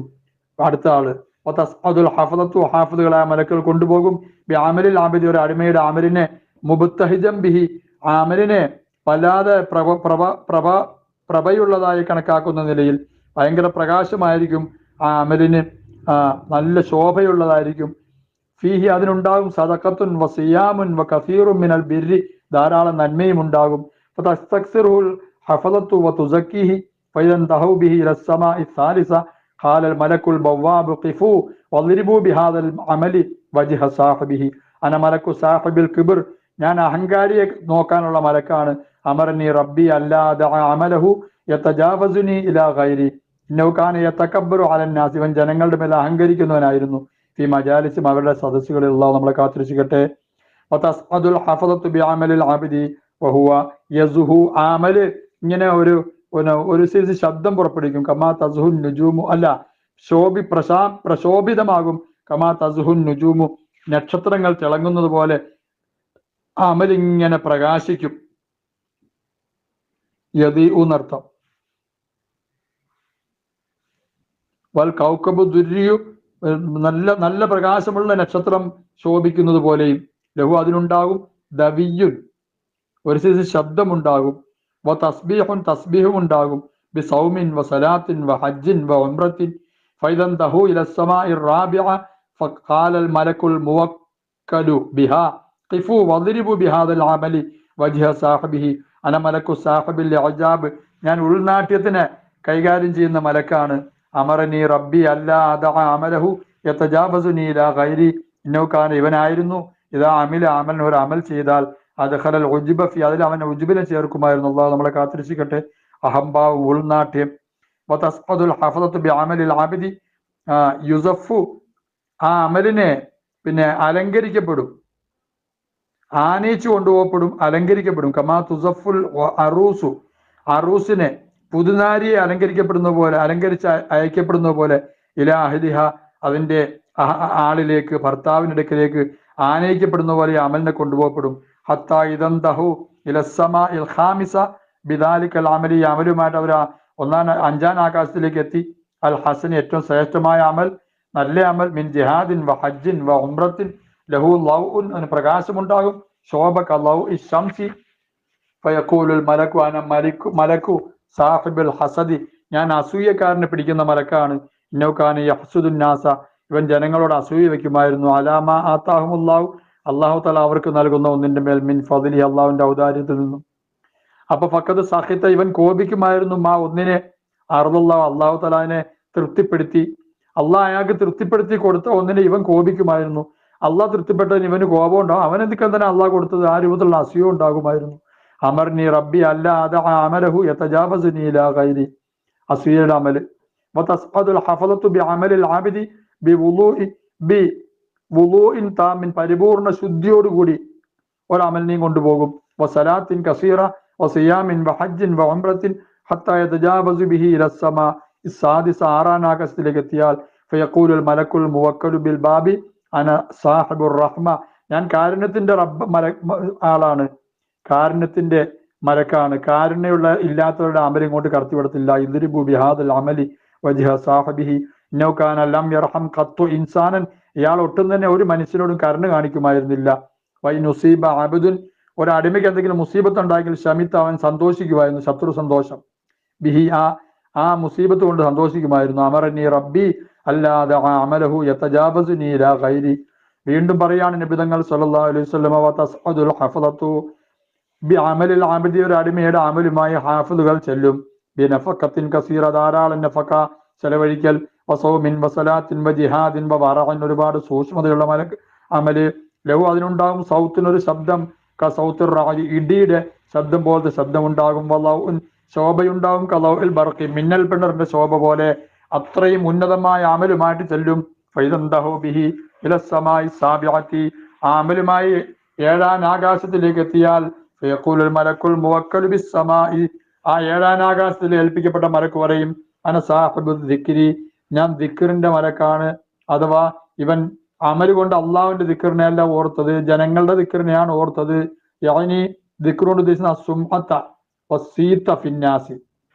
S2: അടുത്ത ആള് തസ്അദുൽ ഹഫളത്തു, ഹാഫിദുകളായ മലക്കുകൾ കൊണ്ടുപോകും. ബിഅമലിൽ ആബിദി, ഒരു അടിമയുടെ അമലിനെ, മുബ്തഹിജം ബിഹി, അമലിനെ വല്ലാതെ പ്രഭയുള്ളതായി കണക്കാക്കുന്ന നിലയിൽ, ഭയങ്കര പ്രകാശമായിരിക്കും ആ അമലിന്, നല്ല ശോഭയുള്ളതായിരിക്കും. ഫീഹി, അതിനുണ്ടാകും സദഖത്തുൻ വസിയാമുൻ വകസീറുൻ മിനൽ ബിർരി, ധാരാളം നന്മയും ഉണ്ടാകും. ഫതസ്തക്സിറുൽ ഹഫളത്തു വതുസക്കിഹി ഫൈദന്തഹു ബിഹി ഇലസ്സമാഇ സാലിസ ഖാലൽ മലക്കുൽ ബവ്വാബു ഖിഫു വദ്രിബു ബിഹാദൽ അമലി വജ്ഹ സാഹിബിഹി അന മലക്കു സാഹിബിൽ കിബ്ർ, ഞാൻ അഹങ്കാരിയെ നോക്കാനുള്ള മലക്കാണ്. അമർനി റബ്ബി അല്ലാദ അമലഹു യതജാവസുനി ഇലാ ഗൈരി ഇന്നഹു കാന യതകബ്ബറു അലന്നാസ്, ഇവൻ ജനങ്ങളുടെ മേൽ അഹങ്കരിക്കുന്നവനായിരുന്നു. ഈ മജാലിസും അവരുടെ സദസ്സുകളിൽ അല്ലാഹു നമ്മളെ കാത്തിരക്ഷിക്കട്ടെ. വതസ്അദുൽ ഹഫളത്തു ബിഅമലിൽ അബ്ദി വഹുവ യസുഹു, അമല് ഇങ്ങനെ ഒരു സൈസ് ശബ്ദം പുറപ്പെടുവിക്കും. കമാ തസ്ഹുൻ നുജൂമു, അല്ല പ്രശോഭിതമാകും. കമാ തസ്ഹുൻ നുജൂമു, നക്ഷത്രങ്ങൾ തിളങ്ങുന്നത് പോലെ അമലിങ്ങനെ പ്രകാശിക്കും. യദീഉ എന്നർത്ഥം. വൽ കൗകബു ദുര്രിയു, നല്ല പ്രകാശമുള്ള നക്ഷത്രം ശോഭിക്കുന്നത് പോലെയും. ലഹു, അതിനുണ്ടാകും ദവിയുൻ, ഒരു സൈസ് ശബ്ദമുണ്ടാകും. വ തസ്ബീഹുൻ, തസ്ബീഹും ഉണ്ടാകും. ബി സൗമിൻ വ സലാത്തിൻ വ ഹജ്ജിൻ വ ഉംറത്തിൻ ഫൈദന്തഹു ഇലസ്സമാഇ റാബിഅ ഫഖാലൽ മലക്കുൽ തവക്കലു ബിഹാ ഖിഫു വദ്രിബു ബിഹാദൽ അമലി വജ്ഹ സാഹിബിഹി അന മലക്കു സാഹിബിൽ ഇഅജാബ്. ഞാൻ ഉൾനാട്യത്തിനെ കൈകാര്യം ചെയ്യുന്ന മലക്കാണ്. അമറനി റബ്ബി അല്ലാ അദഅ അമലഹു യതജാവസുനി ഇലാ ഗൈരി. ഇന്നോക്കാണ് ഇവനായിരുന്നു ഇതാ അമില അമൽ ഒരു അമൽ ചെയ്താൽ അദ്ഖലൽ ഉജ്ബ ഫി അതിൽ അവൻ ഉജ്ബിനെ ചേർക്കുമായിരുന്നു. അല്ലാഹു നമ്മളെ കാത്തിരക്ഷിക്കട്ടെ. അഹംഭാവം, ഉൾനാട്യം. വതസ്ഖദുൽ ഹഫദത്തു ബിഅമലിൽ ആബിദി യുസഫു ആ അമലിനെ പിന്നെ അലങ്കരിക്കപ്പെടും, ആനയിച്ചു കൊണ്ടുപോകപ്പെടും, അലങ്കരിക്കപ്പെടും. കമാ തുസഫുൽ അറൂസു അറൂസിനെ പുതുനാരിയെ അലങ്കരിക്കപ്പെടുന്ന പോലെ അലങ്കരിച്ച് അയക്കപ്പെടുന്ന പോലെ ഇലാ അഹ്ലിഹ അതിന്റെ ആളിലേക്ക് ഭർത്താവിന്റെ അടുക്കലേക്ക് ആനയിക്കപ്പെടുന്ന പോലെ അമലിനെ കൊണ്ടുപോകപ്പെടും. ഹത്താ ഇദന്തഹു ഇലസ്സമാ ഇൽ ഖാമിസ ബിദാലിക്കൽ അമലി അമലുമായിട്ട് അവർ അഞ്ചാം ആകാശത്തിലേക്ക് എത്തി. അൽ ഹസൻ ഏറ്റവും ശ്രേഷ്ഠമായ അമൽ, നല്ല അമൽ, മിൻ ജിഹാദിൻ വ ഹജ്ജിൻ വ ഉംറത്തിൻ ലഹു ലൗഉൻ അതിന് പ്രകാശമുണ്ടാകും. ശോഭക ലൗ ഇശംസി ഫയഖൂലുൽ മലക്കു അന മലക്കു സാഹിബുൽ ഹസദി ഞാൻ അസൂയക്കാരനെ പിടിക്കുന്ന മലക്കാണ്. ഇന്നൗകാന യഹ്സുദുൻ നാസ ഇവൻ ജനങ്ങളോട് അസൂയ വെക്കുമായിരുന്നു. അലാമ ആതാഹുമുല്ലാഹു അല്ലാഹു തആല അവർക്ക് നൽകുന്ന ഒന്നിന്റെ മേൽ മിൻ ഫദ്ലി അല്ലാഹുവിന്റെ ഔദാര്യത്തിൽ നിന്നും. അപ്പൊ ഫഖദ് സഖിത ഇവൻ കോപിക്കുമായിരുന്നു മാ ഒന്നിനെ അർദുല്ലാഹു അല്ലാഹു തആലാനെ തൃപ്തിപ്പെടുത്തി അള്ളാഹ് അയാൾക്ക് തൃപ്തിപ്പെടുത്തി കൊടുത്ത ഒന്നിനെ ഇവൻ കോപിക്കുമായിരുന്നു. അള്ളാഹ് തൃപ്തിപ്പെട്ടതിന് ഇവന് കോപം ഉണ്ടാവും. അവൻ എന്തൊക്കെ തന്നെ അള്ളാഹ് കൊടുത്തത് ആ രൂപത്തിലുള്ള അസൂയ ഉണ്ടാകുമായിരുന്നു. അമർനി റബ്ബി അല്ലാ അദഅ അമലഹു യതജാവസുനി ഇലാ ഗൈരി അസൂയയുടെ അമല്. വതസ്ഖദുൽ ഹഫളത്തു ബിഅമലിൽ ആബിദി ബിവുളൂഇൻ താമിൻ പരിപൂർണ ശുദ്ധിയോടുകൂടി ഒരമലിനെയും കൊണ്ടുപോകും. വസലാത്തിൻ കസീറ വസിയാമിൻ വഹജ്ജിൻ വഉംറത്തിൻ ഹത്താ യതജാവസു ബിഹി ഇലസ്സമാ സാദിസ ആറാം ആകാശത്തിലേക്ക് എത്തിയാൽ ഫയഖൂലുൽ മലക്കുൽ മുവക്കലു ബിൽ ബാബി അന സാഹിബുർ റഹ്മ ഞാൻ കാരുണ്യത്തിന്റെ ആളാണ്, കാരുണ്യത്തിന്റെ മലക്കാണ്. കാരുണ്യമുള്ള ഇല്ലാത്തവരുടെ അമൽ ഇങ്ങോട്ട് കടത്തിവിടത്തില്ല. ഇദ്രിബു ബിഹാദൽ അമലി വജ്ഹ സാഹിബിഹി ഇന്നഹു കാന ലം യർഹം ഖത്തു ഇൻസാനൻ ഇയാൾ ഒട്ടും തന്നെ ഒരു മനുഷ്യനോടും കരുണ കാണിക്കുമായിരുന്നില്ല. വൈ നുസീബ അബ്ദുൻ ഒരു അടിമയ്ക്ക് എന്തെങ്കിലും മുസീബത്ത് ഉണ്ടായെങ്കിൽ ശമിത്ത് അവൻ സന്തോഷിക്കുമായിരുന്നു, ശത്രു സന്തോഷം. ബിഹി ആ മുസീബത്ത് കൊണ്ട് സന്തോഷിക്കുമായിരുന്നു. അമറനി റബ്ബി അല്ലാതെ അമലഹു യതജാവസുനി ഇലാ ഗൈരി. വീണ്ടും പറയാണ് നബിതങ്ങൾ സല്ലല്ലാഹു അലൈഹി വസല്ലം വതസ്അദുൽ ഹഫളത്തു ബിഅമലിൽ ആബിദി ഒരു അടിമയുടെ അമലുമായി ഹാഫിളുകൾ ചെല്ലും. ബിനഫഖത്തിൻ കസീറ ധാരാളം നഫഖ ചെലവഴിക്കൽ, വസൗമിൻ വസലാത്തിൻ വജിഹാദിൻ വവറഅൻ ഒരുപാട് സൂക്ഷ്മതയുള്ള അമല്. ലഹു അതിനുണ്ടാകും സൗത്തിനൊരു ശബ്ദം കസൗത്തുർ റഅദി ഇടിയുടെ ശബ്ദം പോലത്തെ ശബ്ദം ഉണ്ടാകും. വലൗൻ ശോഭയുണ്ടാകും കലൗഇൽ ബർഖി മിന്നൽ പിണറിന്റെ ശോഭ പോലെ. അത്രയും ഉന്നതമായ അമലുമായിട്ട് ചെല്ലും. ഫൈദന്തഹു ബിഹി ഇലസ്സമായി സാബിഅത്തി അമലുമായി ഏഴാം ആകാശത്തിലേക്ക് എത്തിയാൽ ഫയഖൂലുൽ മലക്കുൽ മുവക്കലു ബിസ്സമായി ആ ഏഴാം ആകാശത്തിൽ ഏൽപ്പിക്കപ്പെട്ട മലക്ക് പറയും അന സാഹിബു ദിക്രി ഞാൻ ദിക്റിന്റെ മലക്കാണ്. അഥവാ ഇവൻ അമല് കൊണ്ട് അള്ളാഹുവിന്റെ ദിക്റിനെ അല്ല ഓർത്തത്, ജനങ്ങളുടെ ദിക്റിനെയാണ് ഓർത്തത്. യഅനി ദിക്റുകൊണ്ട് ഉദ്ദേശിക്കുന്ന സുംഅത്ത വസീത്ത ഫിന്നാസി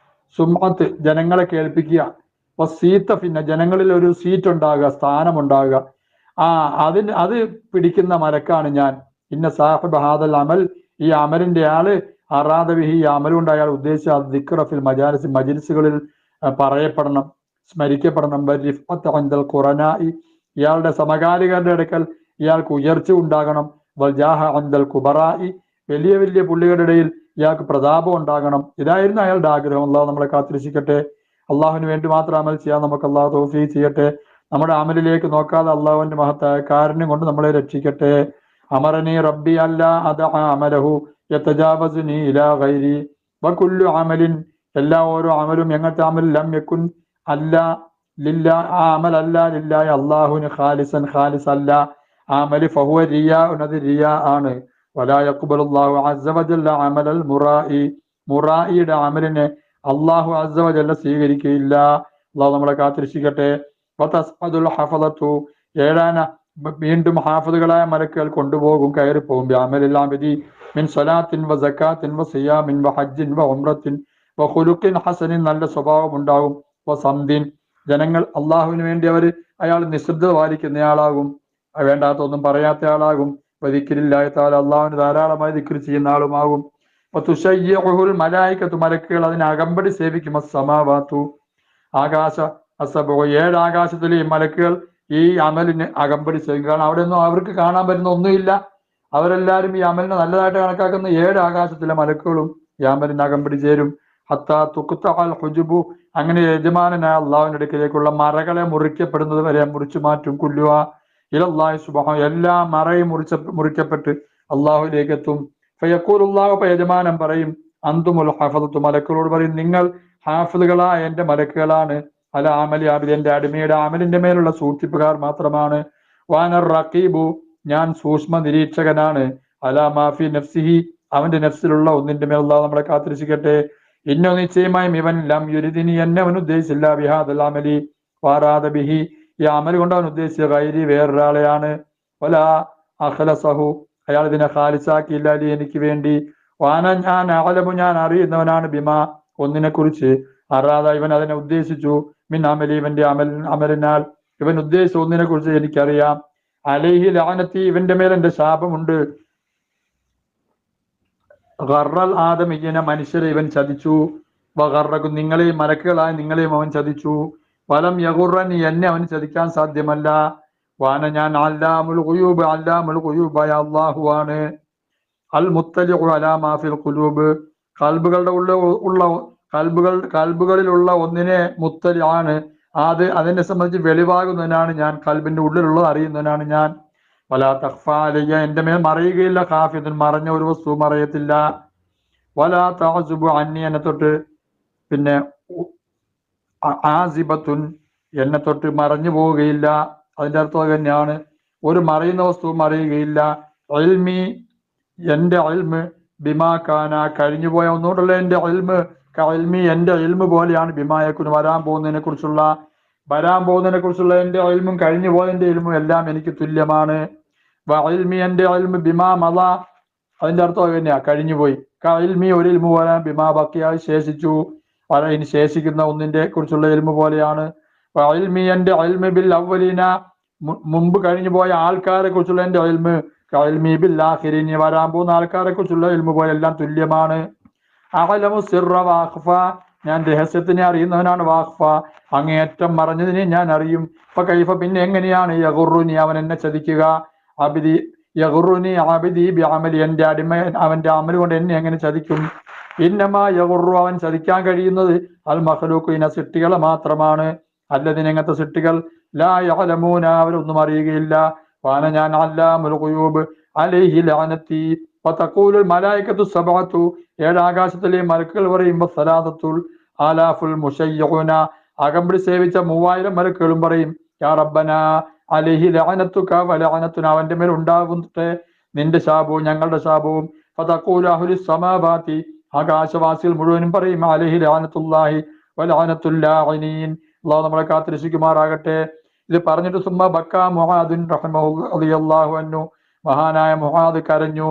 S2: സുംഅത്ത് ജനങ്ങളെ കേൾപ്പിക്കുക, വസീത്ത ഫിന്ന ജനങ്ങളിൽ ഒരു സീറ്റ് ഉണ്ടാകുക, സ്ഥാനം ഉണ്ടാകുക. അത് പിടിക്കുന്ന മലക്കാണ് ഞാൻ. ഇന്ന സാഹിബ് ഹാദൽ അമൽ ഈ അമലിന്റെ ആള് അറാദബിഹി ഈ അമൽ കൊണ്ട് അയാൾ ഉദ്ദേശിച്ച ദിക്റ ഫിൽ മജാലിസ് മജ്ലിസുകളിൽ പറയപ്പെടണം, സ്മരിക്കപ്പെടണം. ബരിഫഅത്ത് ഇൻദൽ ഖുറനാഇ ഇയാളുടെ സമകാലികരുടെ അടുക്കൽ ഇയാൾക്ക് ഉയർച്ച ഉണ്ടാകണം. വൽജാഹ ഇൻദൽ കുബറാഇ വലിയ വലിയ പുള്ളികളുടെ ഇടയിൽ ഇയാൾക്ക് പ്രതാപം ഉണ്ടാകണം. ഇതായിരുന്നു അയാളുടെ ആഗ്രഹം. അള്ളാഹു നമ്മളെ കാത്തിരക്ഷിക്കട്ടെ. അള്ളാഹുവിന് വേണ്ടി മാത്രം അമൽ ചെയ്യാൻ നമുക്ക് അള്ളാഹു തൗഫീഖ് ചെയ്യട്ടെ. നമ്മുടെ അമലിലേക്ക് നോക്കാതെ അള്ളാഹുവിന്റെ മഹത്തായ കാരുണ്യം കൊണ്ട് നമ്മളെ രക്ഷിക്കട്ടെ. അമറനി റബ്ബി അല്ലാ അദഅ അമലഹു യതജാവസുനി ഇലാ ഗൈരി വകുല്ലു അമലിൻ എല്ലാ ഓരോ അമലും എങ്ങനത്തെ അമൽ ലം യകുൻ അല്ല ലില്ലാ ആ അമൽ അല്ല ലില്ലാഹി അല്ലാഹുവിന് ഖാലിസൻ ഖാലിസ് അല്ല അമൽ ഫഹുവ റിയാഉൻ അത് റിയാ ആണ്. വലാ യഖ്ബലുല്ലാഹു അസ്സ വജല്ല അമലൽ മുറാഇ മുറാഇയുടെ അമലിനെ അല്ലാഹു അസ്സ വജല്ല സ്വീകരിക്കുകയില്ല. അല്ലാഹു നമ്മളെ കാത്തിരക്ഷിക്കട്ടെ. വതസ്അദുൽ ഹഫളത്തു ഏഴാന വീണ്ടും ഹാഫിളുകളായ മലക്കുകൾ കൊണ്ടുപോകും, കയറിപ്പോകും. ബിഅമലിൽ അബ്ദി മിൻ സ്വലാത്തിൻ വ സകാത്തിൻ വ സിയാമിൻ വ ഹജ്ജിൻ വ ഉംറത്തിൻ വ ഖുലുഖിൻ ഹസനിൻ നല്ല സ്വഭാവം ഉണ്ടാകും. വ സംദിൻ ജനങ്ങൾ അള്ളാഹുവിന് വേണ്ടി അയാൾ നിശബ്ദത പാലിക്കുന്നയാളാകും, വേണ്ടാത്തൊന്നും പറയാത്ത ആളാകും. വ ദിക്രില്ലാഹി തആല അള്ളാഹുവിന് ധാരാളമായി ദിക്ർ ചെയ്യുന്ന ആളുമാകും. വ തുശയ്യിഉൽ മലായികത്തു മലക്കുകൾ അതിനെ അകമ്പടി സേവിക്കും. അസ്സമാവാത്തു ആകാശ അസബു ഏഴ് ആകാശത്തിലെ മലക്കുകൾ ഈ അമലിന് അകമ്പടി സേവിക്കും. കാരണം അവിടെ ഒന്നും അവർക്ക് കാണാൻ പറ്റുന്ന ഒന്നുമില്ല. അവരെല്ലാവരും ഈ അമലിനെ നല്ലതായിട്ട് കണക്കാക്കുന്ന 7 ആകാശത്തിലെ മലക്കുകളും ഈ അമലിന് അകമ്പടി ചേരും. ഹത്താ തുഖ്ത അൽ ഹുജുബു, അങ്ങനെ യജമാനായ അള്ളാഹുവിന്റെ അടുക്കിലേക്കുള്ള മറകളെ മുറിക്കപ്പെടുന്നത് വരെ മുറിച്ചു മാറ്റും. കുല്ലുവ ഇലല്ലാഹി സുബ്ഹാനഹു, എല്ലാ മറയും മുറിക്കപ്പെട്ട് അള്ളാഹുവിലേക്ക് എത്തും. ഫയഖൂലുല്ലാഹു, അപ്പോൾ യജമാനൻ പറയും, അന്തുമുൽ ഹഫദത്തു, മലക്കുകളോട് പറയും, നിങ്ങൾ ഹാഫിളുകളായ എന്റെ മലക്കുകളാണ്. അല അമലി ആബിദ്, എന്റെ അടിമയുടെ അമലിന്റെ മേലുള്ള സൂക്ഷിപ്പുകാർ മാത്രമാണ്. വാനർ റഖീബു, ഞാൻ സൂക്ഷ്മ നിരീക്ഷകനാണ്. അല മാഫി നഫ്സിഹി, അവന്റെ നഫ്സിലുള്ള ഒന്നിന്റെ മേൽ അല്ലാഹു നമ്മളെ കാത്തിരക്ഷിക്കട്ടെ. ഇന്നോ നിശ്ചയമായും ഇവൻ ലം യുരിദിനി, എന്നെ അവൻ ഉദ്ദേശിച്ചില്ല, ബിഹാദൽ അമലി വാറാദ ബിഹി, ഈ അമൽ കൊണ്ട് അവൻ ഉദ്ദേശിച്ച ഗൈരി വേറൊരാളെയാണ്. വല അഖ്ലസഹു, അയാൾ ഇതിനെ ഖാലിസാക്കിയില്ല അലി, എനിക്ക് വേണ്ടി. വാന, ഞാൻ അഅലമു, ഞാൻ അറിയുന്നവനാണ്, ബിമാ, ഒന്നിനെ കുറിച്ച്, അറാദ, ഇവൻ അതിനെ ഉദ്ദേശിച്ചു, മിൻ അമലി, ഇവന്റെ അമലിനാൽ ഇവൻ ഉദ്ദേശിച്ച ഒന്നിനെ കുറിച്ച് എനിക്കറിയാം. അലൈഹി ലഅനത്തി, ഇവന്റെ മേൽ എന്റെ ശാപമുണ്ട്. ഗർറൽ ആദമിയ്യന, മനുഷ്യരെ ഇവൻ ചതിച്ചു. വഗർറക്കും, നിങ്ങളെയും മലക്കുകളായ നിങ്ങളെയും അവൻ ചതിച്ചു. വലം യഗുറനി, എന്നെ അവൻ ചതിക്കാൻ സാധ്യമല്ല. വാന, ഞാൻ അല്ലാമുൽ ഖുയൂബ്, അല്ലാമുൽ ഖുയൂബായ അല്ലാഹുവാണ്. അൽ മുത്തലിഉ അലാ മാ ഫിൽ ഖുലൂബ്, കൽബുകളിലുള്ള ഒന്നിനെ മുത്തലിആണ്, അതിനെ സംബന്ധിച്ച് വെളിവാകുന്നതിനാണ് ഞാൻ. കൽബിന്റെ ഉള്ളിലുള്ളത് അറിയുന്നതിനാണ് ഞാൻ. വലാ തഖ്ഫ അലയ്യ, എന്റെ മേൽ മറയുകയില്ല, ഖാഫിദുൻ, മറഞ്ഞ ഒരു വസ്തു മറയത്തില്ല. വലാ തഅസുബു അന്നി, എന്നെ തൊട്ട്, പിന്നെ ആസിബത്തുൻ, എന്നെ തൊട്ട് മറഞ്ഞു പോവുകയില്ല. അതിന്റെ അർത്ഥം തന്നെയാണ്, ഒരു മറയുന്ന വസ്തു മറയുകയില്ല. ഇൽമി, എന്റെ ഇൽമ്, ബിമാ കാന, കഴിഞ്ഞുപോയ ഒന്നുകൊണ്ടുള്ള എന്റെ ഇൽമ്, ഇൽമി, എന്റെ ഇൽമ് പോലെയാണ്, ബിമായക്കുന്, വരാൻ പോകുന്നതിനെ കുറിച്ചുള്ള എന്റെ ഇൽമും കഴിഞ്ഞു പോയതിന്റെ ഇൽമും എല്ലാം എനിക്ക് തുല്യമാണ്. ഇൽമി, എന്റെ ഇൽമ്, ബിമാ മള, അതിന്റെ അർത്ഥം തന്നെയാ, കഴിഞ്ഞുപോയി. ഇൽമി, ഒരു ഇൽമു പോലെ, ബിമാ ബക്കിയായി, ശേഷിച്ചു, ഇനി ശേഷിക്കുന്ന ഒന്നിന്റെ കുറിച്ചുള്ള ഇൽമു പോലെയാണ്. ഇൽമി, എന്റെ ഇൽമ്, ബിൽ അവ്വലീന, മുമ്പ് കഴിഞ്ഞു പോയ ആൾക്കാരെ കുറിച്ചുള്ള എന്റെ ഇൽമ്, ഇൽമി ബിൽ ആഖിരീൻ, വരാൻ പോകുന്ന ആൾക്കാരെ കുറിച്ചുള്ള ഇൽമു പോലെ എല്ലാം തുല്യമാണ്. അഅലമു സിർറ വഅഖ്ഫ, ഞാൻ രഹസ്യത്തിനെ അറിയുന്നവനാണ്. വാഖ്ഫ, അങ്ങേയറ്റം മറഞ്ഞതിനെ ഞാൻ അറിയും. ഫകൈഫ, പിന്നെ എങ്ങനെയാണ്, യഗുറുനി, അവൻ എന്നെ ചതിക്കുക, അബിദി യഗുറുനി അബിദി ബിഅമലി, എന്റെ അടിമ അവന്റെ അമൽ കൊണ്ട് എന്നെ എങ്ങനെ ചതിക്കും. ഇന്നമാ യഗുറു, അവൻ ചതിക്കാൻ കഴിയുന്നത് അൽ മഖ്ലൂഖീന, സൃഷ്ടികളെ മാത്രമാണ്. അല്ലദീന, എങ്ങനത്തെ സൃഷ്ടികൾ, ലാ യഅലമൂന, അവരൊന്നും അറിയുകയില്ല. വാന, ഞാൻ അല്ലാമുൽ ഖുയൂബ്, അലൈഹി ലഅനത്തി. വതഖൂലുൽ മലായികത്തു സബഅത്തു, 7 ആകാശത്തിലെ മലക്കുകൾ പറയും, സലാസത്തുൽ ആലാഫുൽ മുശയ്യിഊന, അകമ്പടി സേവിച്ച 3000 മലക്കുകളും പറയും, യാ റബ്ബന അലൈഹി ലഅനത്തുക വലഅനത്തുന, അവന്റെ മേൽ ഉണ്ടാകുന്നത് നിന്റെ ശാപവും ഞങ്ങളുടെ ശാപവും. ഫതഖൂലു അഹ്ലുസ് സമാവാതി, ആകാശവാസികൾ മുഴുവനും പറയും, അലൈഹി ലഅനത്തുല്ലാഹി വലഅനത്തുൽ ലാഇനീൻ, അല്ലാഹു നമ്മളെ കാത്തിരക്ഷിക്കുമാറാകട്ടെ. ഇത് പറഞ്ഞിട്ട് സുമ്മ ബക്ക മുആദുൻ റളിയല്ലാഹു അൻഹു, മഹാനായ മുആദ് കരഞ്ഞു.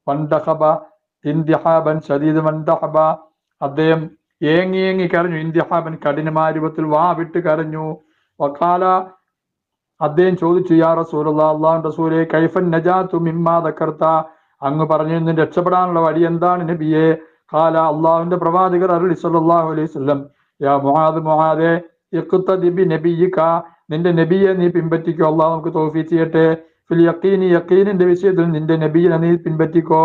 S2: വൻദഹബ ഇന്തിഹാബൻ ശദീദ്, വൻദഹബ, അദ്ദേഹം ഏങ്ങി കരഞ്ഞു. ഇന്തിഹാബൻ, കഠിനമായ രൂപത്തിൽ വാ വിട്ട് കരഞ്ഞു. വഖാല, അദ്ദേഹം ചോദിച്ചു, യാ റസൂലല്ലാഹ്, അല്ലാഹുവിന്റെ റസൂലേ, കൈഫൻ നജാതു മിമ്മാ ദക്കർത, അങ്ങ് പറഞ്ഞു നിന്ന് രക്ഷപ്പെടാനുള്ള വഴി എന്താണ് നബിയെ. ഖാല, അല്ലാഹുവിന്റെ പ്രവാചകർ അരുളി സ്വല്ലല്ലാഹു അലൈഹി വസല്ലം, യാ മുആദ്, മുആദേ, ഇഖ്തദി ബി നബിയിക, നിന്റെ നബിയെ നീ പിൻപറ്റിക്കോ. അല്ലാഹു നമുക്ക് തൗഫീഖ് ചെയ്യട്ടെ. ഫിൽ യഖീനി, യഖീനിന്റെ വിഷയത്തിൽ നിന്റെ നബിയെ നീ പിൻപറ്റിക്കോ.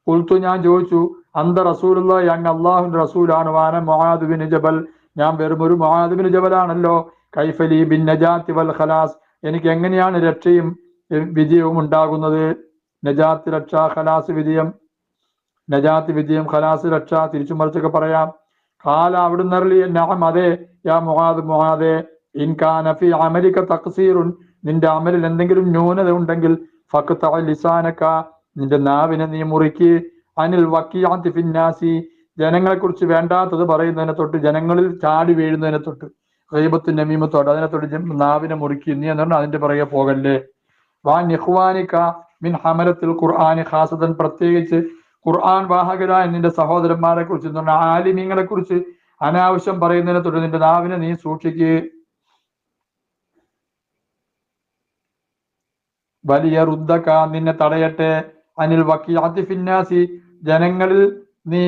S2: ഖുൽതു, ഞാൻ ചോദിച്ചു, അന്ത റസൂലുള്ളാഹി, അങ്ങ് അല്ലാഹുവിന്റെ റസൂലാണ്. വാന മുആദ് ബിൻ ജബൽ, ഞാൻ വെറും ഒരു മുആദ് ബിൻ ജബലാണല്ലോ. കൈഫലി ബിൻ നജാത്തി വൽ ഖലാസ്, എനിക്ക് എങ്ങനെയാണ് രക്ഷയും വിജയവും ഉണ്ടാകുന്നത്. നജാത്ത് രക്ഷ, ഖലാസ് വിജയം. നജാത്ത് വിജയം, ഖലാസ് രക്ഷ, തിരിച്ചു മറിച്ചൊക്കെ പറയാം. ഖാല, അവിടുന്ന് അരുളി, നഅം, അതെ, യാ മുആദ്, മുആദേ, ഇൻ കാന ഫീ അമലിക തഖ്സീറുൻ, നിന്റെ അമലിൽ എന്തെങ്കിലും ന്യൂനത ഉണ്ടെങ്കിൽ, ഫഖ്തഅ ലിസാനക, നിന്റെ നാവിനെ നീ മുറിക്ക്. അനിൽ വഖിഅത്തി ഫിന്നാസി, ജനങ്ങളെ കുറിച്ച് വേണ്ടാത്തത് പറയുന്നതിനെ തൊട്ട്, ജനങ്ങളിൽ ചാടി വീഴുന്നതിനെ തൊട്ട്, ഗൈബത്തും നമീമത്തോട്, അതിനെ തൊട്ട് നാവിനെ മുറിക്ക്. നീ എന്ന് പറഞ്ഞാൽ അതിന്റെ പുറകെ പോകല്ലേ. വാൻ ഇഖ്വാനിക മിൻ ഹമലത്തിൽ ഖുർആനി ഖാസതൻ, പ്രത്യേകിച്ച് ഖുർആൻ വാഹകരായ നിന്റെ സഹോദരന്മാരെ കുറിച്ച്, എന്ന് പറഞ്ഞാൽ ആലിമീങ്ങളെ കുറിച്ച് അനാവശ്യം പറയുന്നതിനെ തൊട്ട് നിന്റെ നാവിനെ നീ സൂക്ഷിക്ക്. വലിയ റുദ്ദക, നിന്നെ തടയട്ടെ. അനിൽ വഖിഅത്തി ഫിന്നാസി, ജനങ്ങളിൽ നീ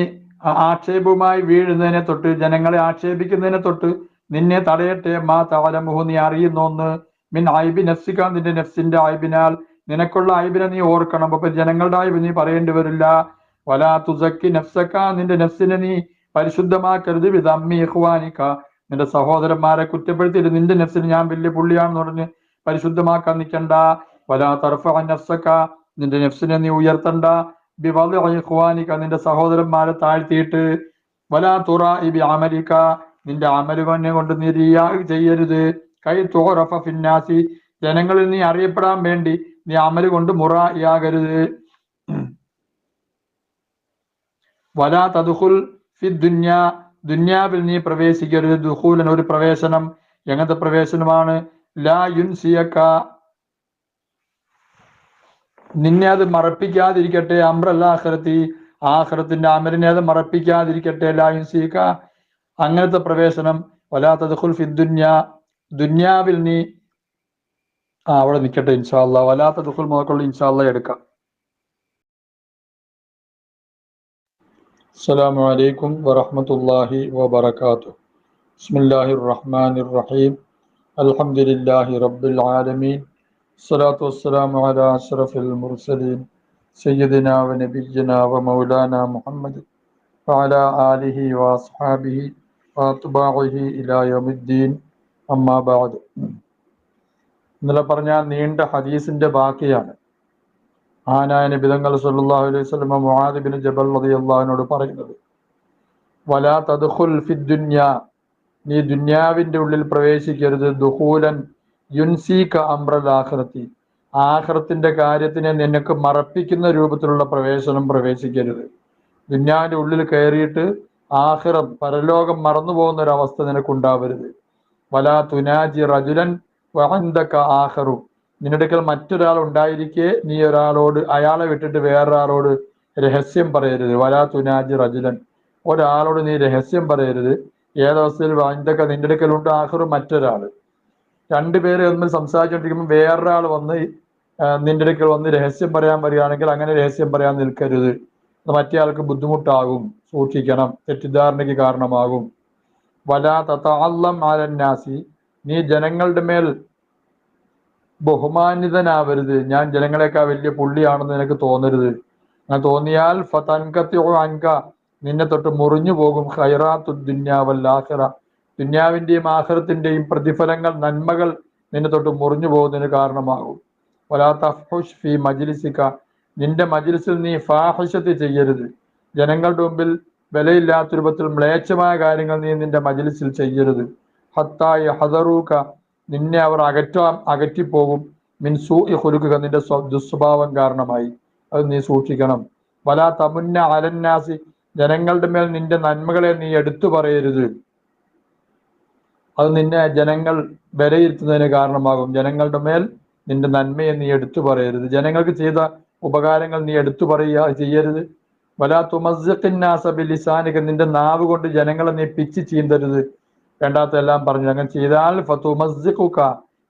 S2: ആക്ഷേപവുമായി വീഴുന്നതിനെ തൊട്ട്, ജനങ്ങളെ ആക്ഷേപിക്കുന്നതിനെ തൊട്ട് നിന്നെ തടയട്ടെ. മാ തഅലമുഹു, നീ അറിയുന്ന ഒന്ന്, മിൻ ഐബി നഫ്സിക, നിന്റെ നഫ്സിന്റെ ഐബിനാൽ, നിനക്കുള്ള ഐബിനെ നീ ഓർക്കണം. അപ്പൊ ജനങ്ങളുടെ ഐബ് നീ പറയേണ്ടി വരില്ല. വലാ തുസക്കി നഫ്സക, നിന്റെ നഫ്സിനെ നീ പരിശുദ്ധമാക്കരുത്. വിദമ്മി ഇഖ്വാനിക, നിന്റെ സഹോദരന്മാരെ കുറ്റപ്പെടുത്തിയിട്ട് നിന്റെ നഫ്സിന് ഞാൻ വലിയ പുള്ളിയാണെന്ന് പറഞ്ഞ് പരിശുദ്ധമാക്കാൻ നിൽക്കണ്ട. വലാ തർഫഅ നഫ്സക, നിന്റെ നഫ്സിനെ നീ ഉയർത്തണ്ട. ബിവദ്ഇ ഇഖ്വാനിക, നിന്റെ സഹോദരന്മാരെ താഴ്ത്തിയിട്ട്. വലാ തുറാഇ ബിഅമലിക, നിന്റെ അമലുകൊന്നെ കൊണ്ട് നീ റിയാ ചെയ്യരുത്. കൈ തുറഫ ഫിന്നാസി, ജനങ്ങളിൽ നീ അറിയപ്പെടാൻ വേണ്ടി നീ അമല് കൊണ്ട് മുറായിയാകരുത്. വലാ തദ്ഖുൽ ഫി ദുനിയ, ദുന്യാവിൽ നീ പ്രവേശിക്കരുത്. ദുഖൂലൻ, ഒരു പ്രവേശനം. എങ്ങനത്തെ പ്രവേശനമാണ്? ലാ യുൻസിയക, നിന്നെ അത് മറപ്പിക്കാതിരിക്കട്ടെ. അംറൽ ആഖിറത്തി, ആഖിറത്തിന്റെ അമലിനെ അത് മറപ്പിക്കാതിരിക്കട്ടെ. ലാ യുൻസിയക, അങ്ങനത്തെ പ്രവേശനം. വലാ തദ്ഖുൽ ഫി ദുനിയ, ദുന്യാവിൽ നീ അവിടെ നിൽക്കട്ടെ ഇൻഷാ അല്ലാഹ്. വലാ തദ്ഖുൽ മുതക്കുള്ള ഇൻഷാ അല്ലാഹ് എടുക്കാം. അസ്സലാമു അലൈക്കും വറഹ്മത്തുള്ളാഹി വബറകാതുഹു. ബിസ്മില്ലാഹിർ റഹ്മാനിർ റഹീം. അൽഹംദുലില്ലാഹി റബ്ബിൽ ആലമീൻ. സ്വലാത്തു വസ്സലാമു അലാ അഷ്റഫിൽ മുർസലീൻ സയ്യിദിനാ വ നബിയ്യിനാ വ മൗലാനാ മുഹമ്മദ് വഅലാ ആലിഹി വഅസ്ഹാബിഹി വഅത്ബാഇഹി ഇലാ യൗമിദ്ദീൻ. അമ്മാ ബഅദ്. ഇന്നലെ പറഞ്ഞ നീണ്ട ഹദീസിന്റെ ബാക്കിയാണ്. ആനായ നബി തങ്ങൾ സല്ലല്ലാഹു അലൈഹി വസല്ലം മുആദ് ഇബ്നു ജബൽ റളിയല്ലാഹു അൻഹുവോട് പറയുന്നത്, വലാ തദ്ഖുൽ ഫി ദുനിയ, നീ ദുന്യാവിന്റെ ഉള്ളിൽ പ്രവേശിക്കരുത്. ദുഖൂലൻ യുൻസീക അംറൽ ആഖിറത്തി, ആഖിറത്തിന്റെ കാര്യത്തിനെ നിനക്ക് മറപ്പിക്കുന്ന രൂപത്തിലുള്ള പ്രവേശനം പ്രവേശിക്കരുത്. ദുന്യാവിന്റെ ഉള്ളിൽ കയറിയിട്ട് ആഖിറം, പരലോകം മറന്നു പോകുന്ന ഒരു അവസ്ഥ നിനക്കുണ്ടാവരുത്. വലാ തുനാജി റജുലൻ വഅൻദക ആഖിറു, നിന്നടുക്കൽ മറ്റൊരാൾ ഉണ്ടായിരിക്കെ നീ ഒരാളോട്, അയാളെ വിട്ടിട്ട് വേറൊരാളോട് രഹസ്യം പറയരുത്. വലാ തുനാജി റജുലൻ, ഒരാളോട് നീ രഹസ്യം പറയരുത്. ഏതവസ്ഥയിൽ? വഅൻദക, നിന്റെ അടുക്കലുണ്ട്, ആഖിറു, മറ്റൊരാള്. രണ്ടുപേര് തമ്മിൽ സംസാരിച്ചുകൊണ്ടിരിക്കുമ്പോൾ വേറൊരാൾ വന്ന് നിന്റെ അടുക്കൽ വന്ന് രഹസ്യം പറയാൻ പറയുകയാണെങ്കിൽ അങ്ങനെ രഹസ്യം പറയാൻ നിൽക്കരുത്. അത് മറ്റേ ആൾക്ക് ബുദ്ധിമുട്ടാകും, സൂക്ഷിക്കണം, തെറ്റിദ്ധാരണയ്ക്ക് കാരണമാകും. വലാ തതഅല്ലം അലന്നാസി, നീ ജനങ്ങളുടെ മേൽ ബഹുമാനിതനാവരുത്. ഞാൻ ജനങ്ങളെക്കാൾ വലിയ പുള്ളിയാണെന്ന് നിനക്ക് തോന്നരുത്. അങ്ങനെ തോന്നിയാൽ ഫതൻകതിഉ അൻക, നിന്നെ തൊട്ട് മുറിഞ്ഞു പോകും. ഖൈറാത്തു ദുനിയ വൽ ആഖിറ, ദുന്യാവിന്റെയും ആഖിറത്തിന്റെയും പ്രതിഫലങ്ങൾ, നന്മകൾ നിന്നെ തൊട്ട് മുറിഞ്ഞു പോകുന്നതിന് കാരണമാകും. വലാ തഫ്ഹുഷ് ഫി മജ്ലിസിക, നിന്റെ മജ്ലിസിൽ നീ ഫാഹിഷത്ത് ചെയ്യരുത്. ജനങ്ങളുടെ മുമ്പിൽ വിലയില്ലാത്ത രൂപത്തിൽ മ്ലേച്ഛമായ കാര്യങ്ങൾ നീ നിന്റെ മജ്ലിസിൽ ചെയ്യരുത്. ഹത്താ യഹ്ദറൂക, നിന്നെ അവർ അകറ്റിപ്പോകും. മിൻ സൂഇ ഖുലുഖിക, നിന്റെ ദുസ്വഭാവം കാരണമായി. അത് നീ സൂക്ഷിക്കണം. വലാ തമുന്ന അലന്നാസി, ജനങ്ങളുടെ മേൽ നിന്റെ നന്മകളെ നീ എടുത്തു പറയരുത്. അത് നിന്നെ ജനങ്ങൾ വിലയിരുത്തുന്നതിന് കാരണമാകും. ജനങ്ങളുടെ മേൽ നിന്റെ നന്മയെ നീ എടുത്തു പറയരുത്. ജനങ്ങൾക്ക് ചെയ്ത ഉപകാരങ്ങൾ നീ എടുത്തു പറയുക ചെയ്യരുത്. വലാ തുമസ്സിഖിന്നാസ ബിലിസാനിക, നിന്റെ നാവ് കൊണ്ട് ജനങ്ങളെ നീ പിച്ച് ചീന്തരുത്. വേണ്ടാത്തെല്ലാം പറഞ്ഞു. അങ്ങനെ ചെയ്താൽ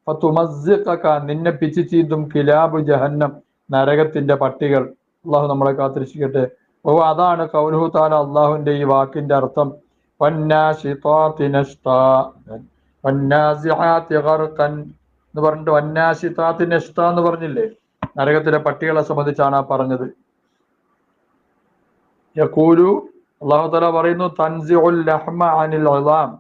S2: ഫതുമസ്സിഖക, നിന്നെ പിച്ച് ചീന്തും. കിലാബു ജഹന്നം, നരകത്തിന്റെ പട്ടികൾ. അള്ളാഹു നമ്മളെ കാത്തിരക്ഷിക്കട്ടെ. ഓ, അതാണ് ഖൗലുഹു തആല, അള്ളാഹുവിന്റെ ഈ വാക്കിന്റെ അർത്ഥം. വന്നാശിതാതി നഷ്താ വന്നാസിആതി ഗർഖൻ എന്ന് പറഞ്ഞിട്ട് വന്നാശിതാതി നഷ്താ എന്ന് പറഞ്ഞില്ലേ? നരകത്തിലെ പട്ടികളെ സംബന്ധിച്ചാണ് ആ പറഞ്ഞത്. യഖൂലു, അല്ലാഹു തആല പറയുന്നു, തൻസിഉൽ ലഹ്മ അനിൽ ഉളാം,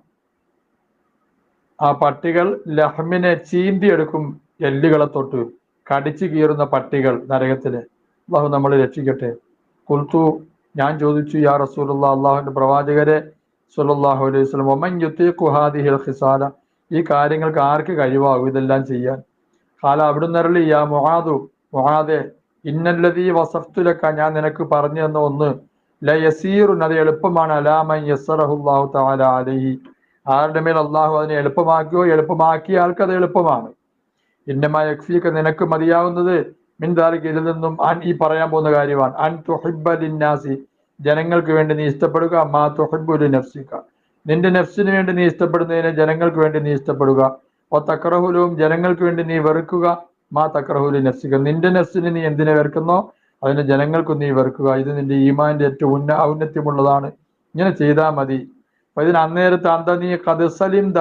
S2: ആ പട്ടികൾ ലഹ്മിനെ ചീന്തിയെടുക്കും, എല്ലുകളെ തൊട്ട് കടിച്ചു കീറുന്ന പട്ടികൾ നരകത്തിലെ. അള്ളാഹു നമ്മളെ രക്ഷിക്കട്ടെ. ഖുൽതു, ഞാൻ ചോദിച്ചു, യാ റസൂലുള്ളാഹ്, അള്ളാഹുവിന്റെ പ്രവാചകരെ സ്വല്ലല്ലാഹു അലൈഹി വസല്ലം, വമൻ യുതീഖു ഹാദിഹിൽ ഖിസാല, ഈ കാര്യങ്ങൾക്ക് ആർക്ക് കഴിവാകും ഇതെല്ലാം ചെയ്യാൻ? ഖാല, അവിടുന്ന് അരുളി, യാ മുആദു, മുആദേ, ഇന്നല്ലദീ വസഫ്തു ലക, ഞാൻ നിനക്ക് പറഞ്ഞു തന്ന ഒന്ന്, ലയസീറുൻ, അത് എളുപ്പമാണ്, അലാ മൻ യസ്സറഹുല്ലാഹു തആല അലൈഹി, ആരുടെ മേൽ അള്ളാഹു അതിനെ എളുപ്പമാക്കിയോ എളുപ്പമാക്കിയ ആൾക്ക് അത് എളുപ്പമാണ്. ഇന്നമാ യക്ഫീക, നിനക്ക് മതിയാവുന്നത്, മിൻ ദാലിക, ഇതിൽ നിന്നും, അൻ, ഈ പറയാൻ പോകുന്ന കാര്യമാണ്, അൻ തുഹിബ്ബ ലിന്നാസി, ജനങ്ങൾക്ക് വേണ്ടി നീ ഇഷ്ടപ്പെടുക, മാ തുഹിബ്ബു ലിനഫ്സിക, നിന്റെ നഫ്സിന് വേണ്ടി നീ ഇഷ്ടപ്പെടുന്നതിനെ ജനങ്ങൾക്ക് വേണ്ടി നീ ഇഷ്ടപ്പെടുക. ഓ തക്റഹുലൂം, ജനങ്ങൾക്ക് വേണ്ടി നീ വെറുക്കുക, മാ തക്റഹു ലിനഫ്സിക, നിന്റെ നഫ്സിന് നീ എന്തിനെ വെറുക്കുന്നോ അതിന് ജനങ്ങൾക്കും നീ വെറുക്കുക. ഇത് നിന്റെ ഈമാന്റെ ഏറ്റവും ഔന്നത്യമുള്ളതാണ്. ഇങ്ങനെ ചെയ്താൽ മതി. അപ്പൊ ഇതിന് അന്നേരത്ത് അന്ത നീ ഖദ് സലിംത,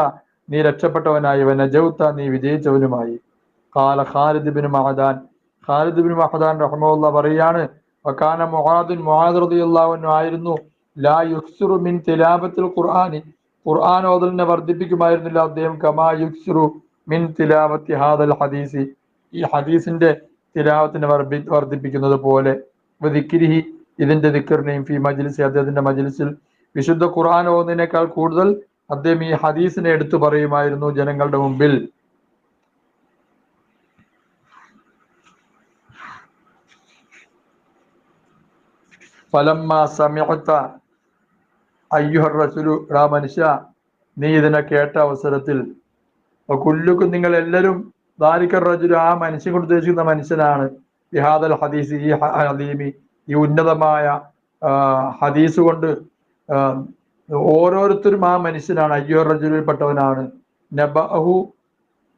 S2: നീ രക്ഷപ്പെട്ടവനായി, വനജൗത നീ വിജയിച്ചവനുമായി. ഖാല ഖാലിദ് ബിൻ മഅദാൻ, ഖാലിദ് ബിൻ മഅദാൻ റഹ്മഹുല്ലാഹ് പറയാണ്, വകാന മുആദ് റളിയല്ലാഹു അൻഹു ആയിരുന്നു, ലാ യുക്സിറു മിൻ തിലാവത്തിൽ ഖുർആനി, ഖുർആൻ ഓതലിനെ വർദ്ധിപ്പിക്കുമായിരുന്നില്ല അദ്ദേഹം, കമാ യുക്സിറു മിൻ തിലാവത്തി ഹാദൽ ഹദീസി, ഈ ഹദീസിന്റെ തിലാവത്തിനെ വർദ്ധിപ്പിക്കുന്നത് പോലെ, ദിക്രിഹി ഇതിന്റെ ദിക്റിനെയും, ഫി മജ്ലിസി അദ്ദേഹത്തിന്റെ മജ്ലിസിൽ, വിശുദ്ധ ഖുർആൻ ഓതുന്നതിനേക്കാൾ കൂടുതൽ അദ്ദേഹം ഈ ഹദീസിനെ എടുത്തു പറയുമായിരുന്നു ജനങ്ങളുടെ മുമ്പിൽ. ഫലമ്മ സമിഅത അയ്യുഹർ റസൂലു, എടാ മനുഷ്യ നീ ഇതിനെ കേട്ട അവസരത്തിൽ, കുല്ലുക്കും നിങ്ങൾ എല്ലാവരും, ദാലിക്കർ റജുലു ആ മനുഷ്യൻ കൊണ്ട് ഉദ്ദേശിക്കുന്ന മനുഷ്യനാണ്, ബിഹാദൽ ഹദീസ് ഈ ഹദീമി ഈ ഉന്നതമായ ഹദീസ് കൊണ്ട് ഓരോരുത്തരും ആ മനുഷ്യനാണ്, അയ്യുഹർ റജുലിൽ പെട്ടവനാണ്. നബഅഹു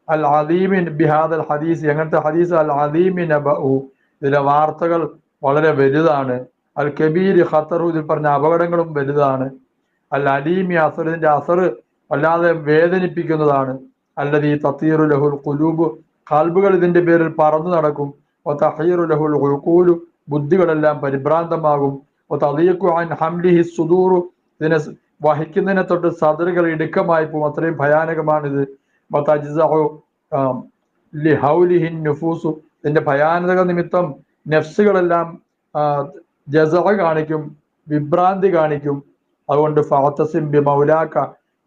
S2: അൽ അദീമി ബിഹാദൽ ഹദീസ്, എങ്ങനത്തെ ഹദീസ്, അൽ അദീമി നബഅഹു ഇതിലെ വാർത്തകൾ വളരെ വലുതാണ്, അൽ കബീർ ഖത്തറു ഇതിൽ പറഞ്ഞ അപകടങ്ങളും വലുതാണ്, അൽ അലീമി അസർ ഇതിന്റെ അസർ വല്ലാതെ വേദനിപ്പിക്കുന്നതാണ്, അല്ലദീ തതീറു ലഹുൽ ഖുലൂബ് ഖൽബുകൾ ഇതിന്റെ പേരിൽ പറന്നു നടക്കും, വതഹീറു ലഹുൽ ഉഖൂലു ബുദ്ധികളെല്ലാം പരിഭ്രാന്തമാകും, വതദീഖു അൻ ഹംലിഹി സുദൂറു ഇതിനെ വഹിക്കുന്നതിനെ തൊട്ട് സദറുകൾ ഇടുക്കമായി പോകും, അത്രയും ഭയാനകമാണിത്, വതജ്സഉ ലിഹൗലിഹി നുഫൂസു ഇതിന്റെ ഭയാനക നിമിത്തം നഫ്സുകളെല്ലാം ജസഅ കാണിക്കും, വിഭ്രാന്തി കാണിക്കും. അതുകൊണ്ട് ഫഅതസിം ബി മൗലാക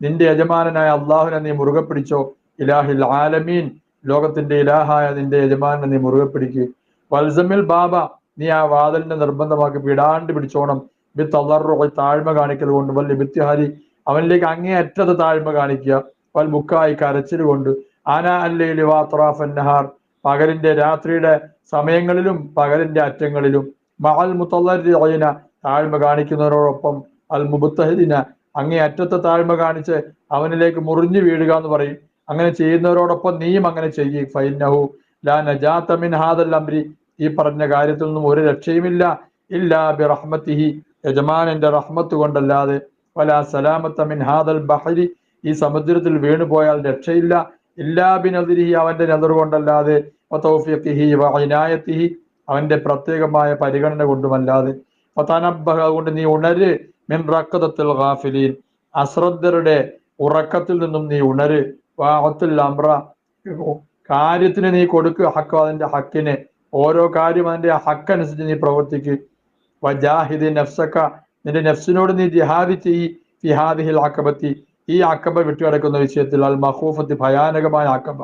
S2: നിന്റെ യജമാനനായ അള്ളാഹുവിനെ നീ മുറുകെ പിടിച്ചോ, ഇലാഹിൽ ആലമീൻ ലോകത്തിന്റെ ഇലാഹായ നിന്റെ യജമാനെ നീ മുറുകെ പിടിക്കുക. വൽസമിൽ ബാബ നീ ആ വാതിലിനെ നിർബന്ധമാക്കി വിടാണ്ട് പിടിച്ചോണം, ബി തളർറു താഴ്മ കാണിക്കൽ കൊണ്ട്, വൽ ഇബ്തിഹാരി അവനിലേക്ക് അങ്ങേയറ്റത്തെ താഴ്മ കാണിക്കുക, വൽ ബുക്കായി കരച്ചിൽ കൊണ്ട്, ആനാ അല്ലൈലി വഅത്റാഫൻ നഹാർ പകലിന്റെ രാത്രിയുടെ സമയങ്ങളിലും പകലിന്റെ അറ്റങ്ങളിലും, മഅൽ മുതളർരിഈന താഴ്മ കാണിക്കുന്നവരോടൊപ്പം, അൽ മുബ്തഹിദിന അങ്ങേ അറ്റത്തെ താഴ്മ കാണിച്ച് അവനിലേക്ക് മുറിഞ്ഞു വീഴുക എന്ന് പറയും, അങ്ങനെ ചെയ്യുന്നവരോടൊപ്പം നീയും അങ്ങനെ ചെയ്യ്. ഫൈന്നഹു ലാ നജാത മിൻ ഹാദൽ അംരി ഈ പറഞ്ഞ കാര്യത്തിൽ നിന്നും ഒരു രക്ഷയുമില്ല, ഇല്ലാ ബി റഹ്മത്തിഹി യജമാനന്റെ റഹ്മത്ത് കൊണ്ടല്ലാതെ, വലാ സലാമത്ത മിൻ ഹാദൽ ബഹരി ഈ സമുദ്രത്തിൽ വീണുപോയാൽ രക്ഷയില്ല, ഇല്ലാ ബി നദിരിഹി അവന്റെ നദർ കൊണ്ടല്ലാതെ, വതൗഫീഖിഹി വഇനായത്തിഹി അവന്റെ പ്രത്യേകമായ പരിഗണന കൊണ്ടുമല്ലാതെ. ഫതനബ്ബഹ കൊണ്ട് നീ ഉണര്, മിൻ റഖദത്തിൽ ഗാഫിലീൻ അശ്രദ്ധരുടെ ഉറക്കത്തിൽ നിന്നും നീ ഉണര്, വഅത്തിൽ അംറ കാര്യത്തിന് നീ കൊടുക്കുക, ഹക്ക് അതിന്റെ ഹക്കിന്, ഓരോ കാര്യം അതിന്റെ ഹക്കനുസരിച്ച് നീ പ്രവർത്തിക്ക്. വജാഹിദ് നഫ്സക നിന്റെ നഫ്സിനോട് നീ ജിഹാദ് ചെയ്യ്, ഫി ഹാദിഹിൽ അഖബത്തി ഈ അഖബ വിട്ടുകിടക്കുന്ന വിഷയത്തിൽ, അൽ മഖൂഫത്തി ഭയാനകമായ അഖബ,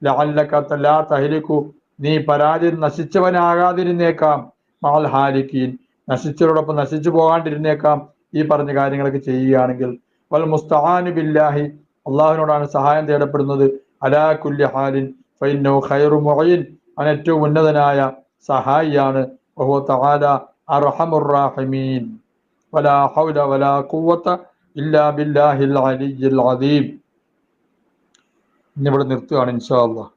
S2: ലഅല്ലക ലാ തഹ്ലികു നീ പരാജയം നശിച്ചവനാകാതിരുന്നേക്കാം, മഅൽ ഹാലിക്കീൻ നശിച്ചവരോടൊപ്പം നശിച്ചു പോകാണ്ടിരുന്നേക്കാം ഈ പറഞ്ഞ കാര്യങ്ങളൊക്കെ ചെയ്യുകയാണെങ്കിൽ. വൽ മുസ്തആനു ബില്ലാഹി അള്ളാഹുവിനോടാണ് സഹായം തേടപ്പെടുന്നത്, അലാ കുല്ലി ഹാലിൻ ഫഇന്നഹു ഖൈറു മുഈൻ അവൻ ഏറ്റവും ഉന്നതനായ സഹായിയാണ്, വഹുവ തആല അർഹമുർ റാഹിമീൻ. വലാ ഹൗല വലാ ഖുവത ഇല്ലാ ബില്ലാഹിൽ അലിയ്യിൽ അദീം. ഇന്നിവിടെ നിർത്തുകയാണ് ഇൻഷാ അല്ലാഹ്.